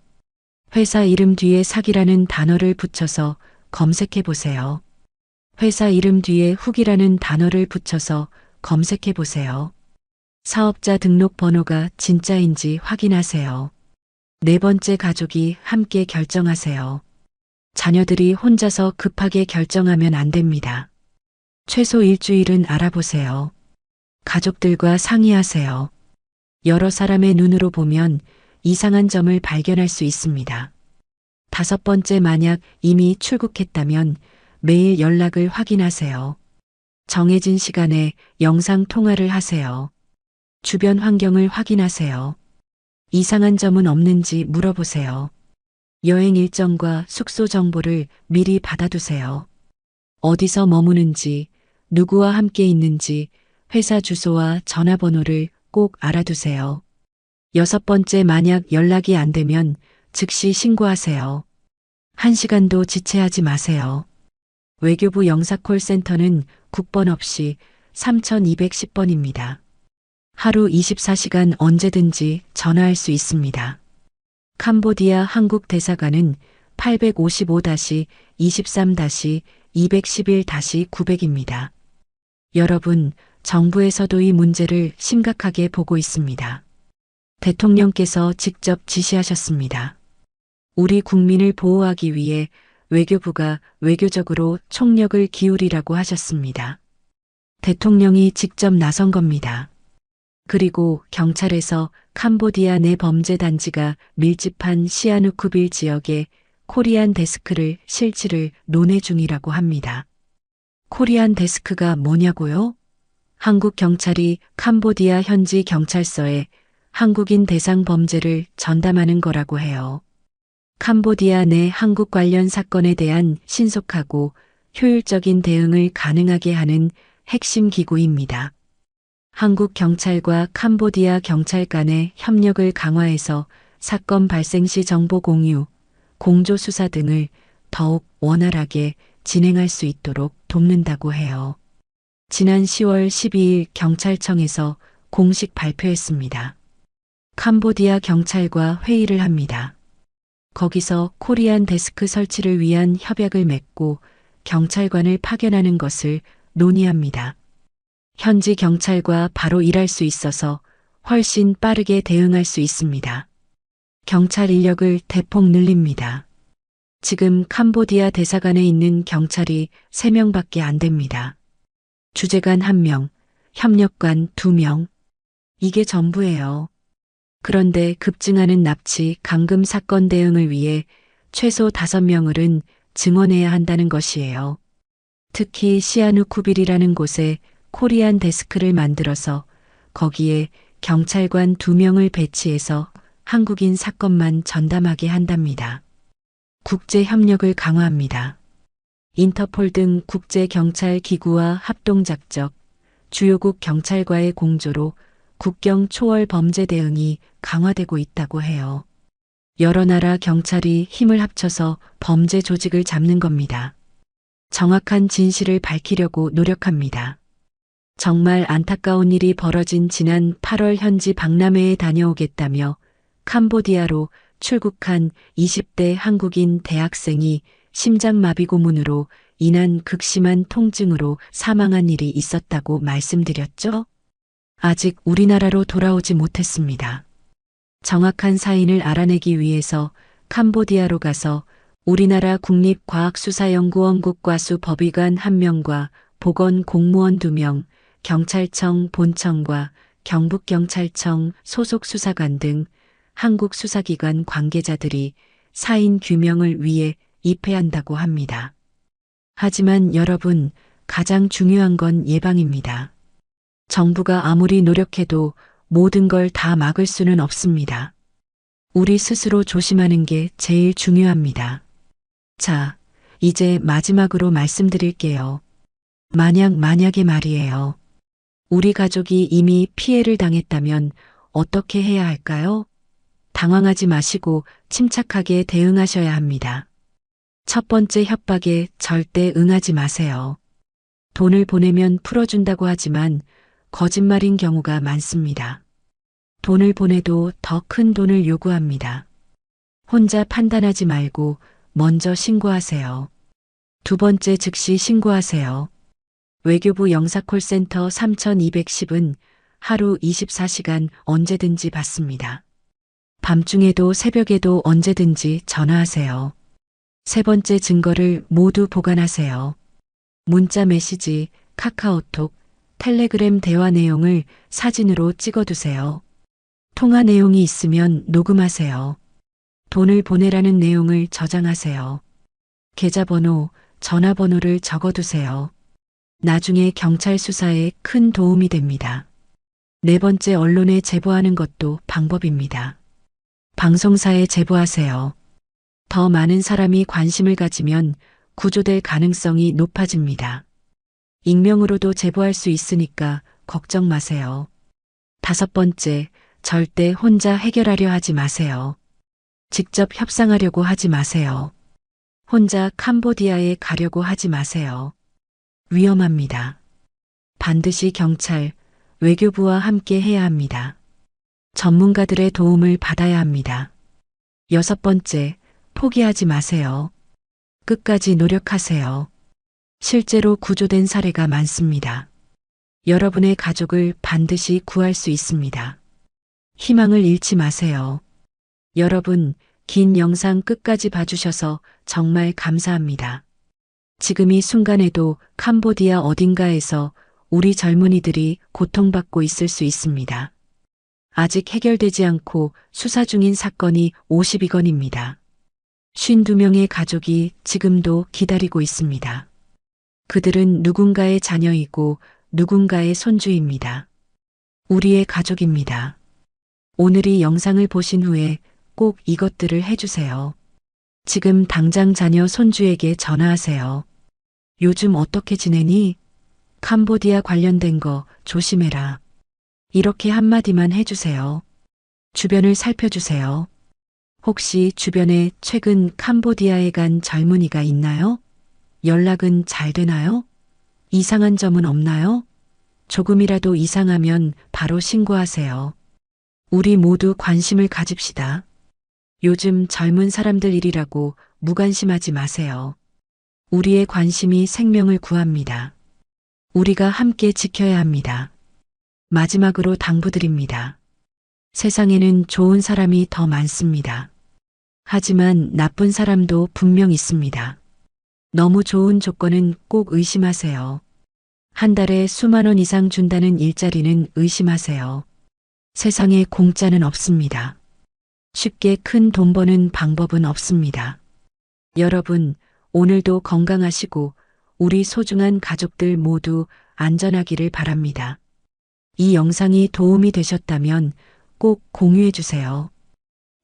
D: 회사 이름 뒤에 사기라는 단어를 붙여서 검색해 보세요. 회사 이름 뒤에 후기라는 단어를 붙여서 검색해 보세요. 사업자 등록 번호가 진짜인지 확인하세요. 네 번째, 가족이 함께 결정하세요. 자녀들이 혼자서 급하게 결정하면 안 됩니다. 최소 일주일은 알아보세요. 가족들과 상의하세요. 여러 사람의 눈으로 보면 이상한 점을 발견할 수 있습니다. 5번째, 만약 이미 출국했다면 매일 연락을 확인하세요. 정해진 시간에 영상 통화를 하세요. 주변 환경을 확인하세요. 이상한 점은 없는지 물어보세요. 여행 일정과 숙소 정보를 미리 받아두세요. 어디서 머무는지, 누구와 함께 있는지, 회사 주소와 전화번호를 꼭 알아두세요. 6번째, 만약 연락이 안 되면 즉시 신고하세요. 1시간도 지체하지 마세요. 외교부 영사콜센터는 국번 없이 3210번입니다. 하루 24시간 언제든지 전화할 수 있습니다. 캄보디아 한국 대사관은 855-23-211-900입니다. 여러분, 정부에서도 이 문제를 심각하게 보고 있습니다. 대통령께서 직접 지시하셨습니다. 우리 국민을 보호하기 위해 외교부가 외교적으로 총력을 기울이라고 하셨습니다. 대통령이 직접 나선 겁니다. 그리고 경찰에서 캄보디아 내 범죄 단지가 밀집한 시아누쿠빌 지역에 코리안 데스크를 실지를 논의 중이라고 합니다. 코리안 데스크가 뭐냐고요? 한국 경찰이 캄보디아 현지 경찰서에 한국인 대상 범죄를 전담하는 거라고 해요. 캄보디아 내 한국 관련 사건에 대한 신속하고 효율적인 대응을 가능하게 하는 핵심 기구입니다. 한국 경찰과 캄보디아 경찰 간의 협력을 강화해서 사건 발생 시 정보 공유, 공조 수사 등을 더욱 원활하게 진행할 수 있도록 돕는다고 해요. 지난 10월 12일 경찰청에서 공식 발표했습니다. 캄보디아 경찰과 회의를 합니다. 거기서 코리안 데스크 설치를 위한 협약을 맺고 경찰관을 파견하는 것을 논의합니다. 현지 경찰과 바로 일할 수 있어서 훨씬 빠르게 대응할 수 있습니다. 경찰 인력을 대폭 늘립니다. 지금 캄보디아 대사관에 있는 경찰이 3명밖에 안 됩니다. 주재관 1명, 협력관 2명. 이게 전부예요. 그런데 급증하는 납치, 감금 사건 대응을 위해 최소 5명을은 증원해야 한다는 것이에요. 특히 시아누쿠빌이라는 곳에 코리안 데스크를 만들어서 거기에 경찰관 2명을 배치해서 한국인 사건만 전담하게 한답니다. 국제 협력을 강화합니다. 인터폴 등 국제 경찰 기구와 합동작적, 주요국 경찰과의 공조로 국경 초월 범죄 대응이 강화되고 있다고 해요. 여러 나라 경찰이 힘을 합쳐서 범죄 조직을 잡는 겁니다. 정확한 진실을 밝히려고 노력합니다. 정말 안타까운 일이 벌어진 지난 8월 현지 박람회에 다녀오겠다며 캄보디아로 출국한 20대 한국인 대학생이 심장마비 고문으로 인한 극심한 통증으로 사망한 일이 있었다고 말씀드렸죠? 아직 우리나라로 돌아오지 못했습니다. 정확한 사인을 알아내기 위해서 캄보디아로 가서 우리나라 국립과학수사연구원 국과수 법의관 1명과 보건공무원 2명, 경찰청 본청과 경북경찰청 소속 수사관 등 한국 수사기관 관계자들이 사인 규명을 위해 입회한다고 합니다. 하지만 여러분, 가장 중요한 건 예방입니다. 정부가 아무리 노력해도 모든 걸 다 막을 수는 없습니다. 우리 스스로 조심하는 게 제일 중요합니다. 자, 이제 마지막으로 말씀드릴게요. 만약에 말이에요. 우리 가족이 이미 피해를 당했다면 어떻게 해야 할까요? 당황하지 마시고 침착하게 대응하셔야 합니다. 첫 번째, 협박에 절대 응하지 마세요. 돈을 보내면 풀어준다고 하지만 거짓말인 경우가 많습니다. 돈을 보내도 더 큰 돈을 요구합니다. 혼자 판단하지 말고 먼저 신고하세요. 두 번째, 즉시 신고하세요. 외교부 영사콜센터 3210은 하루 24시간 언제든지 받습니다. 밤중에도 새벽에도 언제든지 전화하세요. 세 번째, 증거를 모두 보관하세요. 문자 메시지, 카카오톡, 텔레그램 대화 내용을 사진으로 찍어두세요. 통화 내용이 있으면 녹음하세요. 돈을 보내라는 내용을 저장하세요. 계좌번호, 전화번호를 적어두세요. 나중에 경찰 수사에 큰 도움이 됩니다. 네 번째, 언론에 제보하는 것도 방법입니다. 방송사에 제보하세요. 더 많은 사람이 관심을 가지면 구조될 가능성이 높아집니다. 익명으로도 제보할 수 있으니까 걱정 마세요. 다섯 번째, 절대 혼자 해결하려 하지 마세요. 직접 협상하려고 하지 마세요. 혼자 캄보디아에 가려고 하지 마세요. 위험합니다. 반드시 경찰, 외교부와 함께 해야 합니다. 전문가들의 도움을 받아야 합니다. 여섯 번째, 포기하지 마세요. 끝까지 노력하세요. 실제로 구조된 사례가 많습니다. 여러분의 가족을 반드시 구할 수 있습니다. 희망을 잃지 마세요. 여러분, 긴 영상 끝까지 봐주셔서 정말 감사합니다. 지금 이 순간에도 캄보디아 어딘가에서 우리 젊은이들이 고통받고 있을 수 있습니다. 아직 해결되지 않고 수사 중인 사건이 52건입니다. 52명의 가족이 지금도 기다리고 있습니다. 그들은 누군가의 자녀이고 누군가의 손주입니다. 우리의 가족입니다. 오늘 이 영상을 보신 후에 꼭 이것들을 해주세요. 지금 당장 자녀 손주에게 전화하세요. 요즘 어떻게 지내니? 캄보디아 관련된 거 조심해라. 이렇게 한마디만 해주세요. 주변을 살펴주세요. 혹시 주변에 최근 캄보디아에 간 젊은이가 있나요? 연락은 잘 되나요? 이상한 점은 없나요? 조금이라도 이상하면 바로 신고하세요. 우리 모두 관심을 가집시다. 요즘 젊은 사람들 일이라고 무관심하지 마세요. 우리의 관심이 생명을 구합니다. 우리가 함께 지켜야 합니다. 마지막으로 당부드립니다. 세상에는 좋은 사람이 더 많습니다. 하지만 나쁜 사람도 분명 있습니다. 너무 좋은 조건은 꼭 의심하세요. 한 달에 수만 원 이상 준다는 일자리는 의심하세요. 세상에 공짜는 없습니다. 쉽게 큰 돈 버는 방법은 없습니다. 여러분, 오늘도 건강하시고 우리 소중한 가족들 모두 안전하기를 바랍니다. 이 영상이 도움이 되셨다면 꼭 공유해 주세요.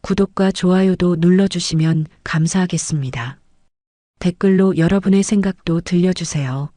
D: 구독과 좋아요도 눌러주시면 감사하겠습니다. 댓글로 여러분의 생각도 들려주세요.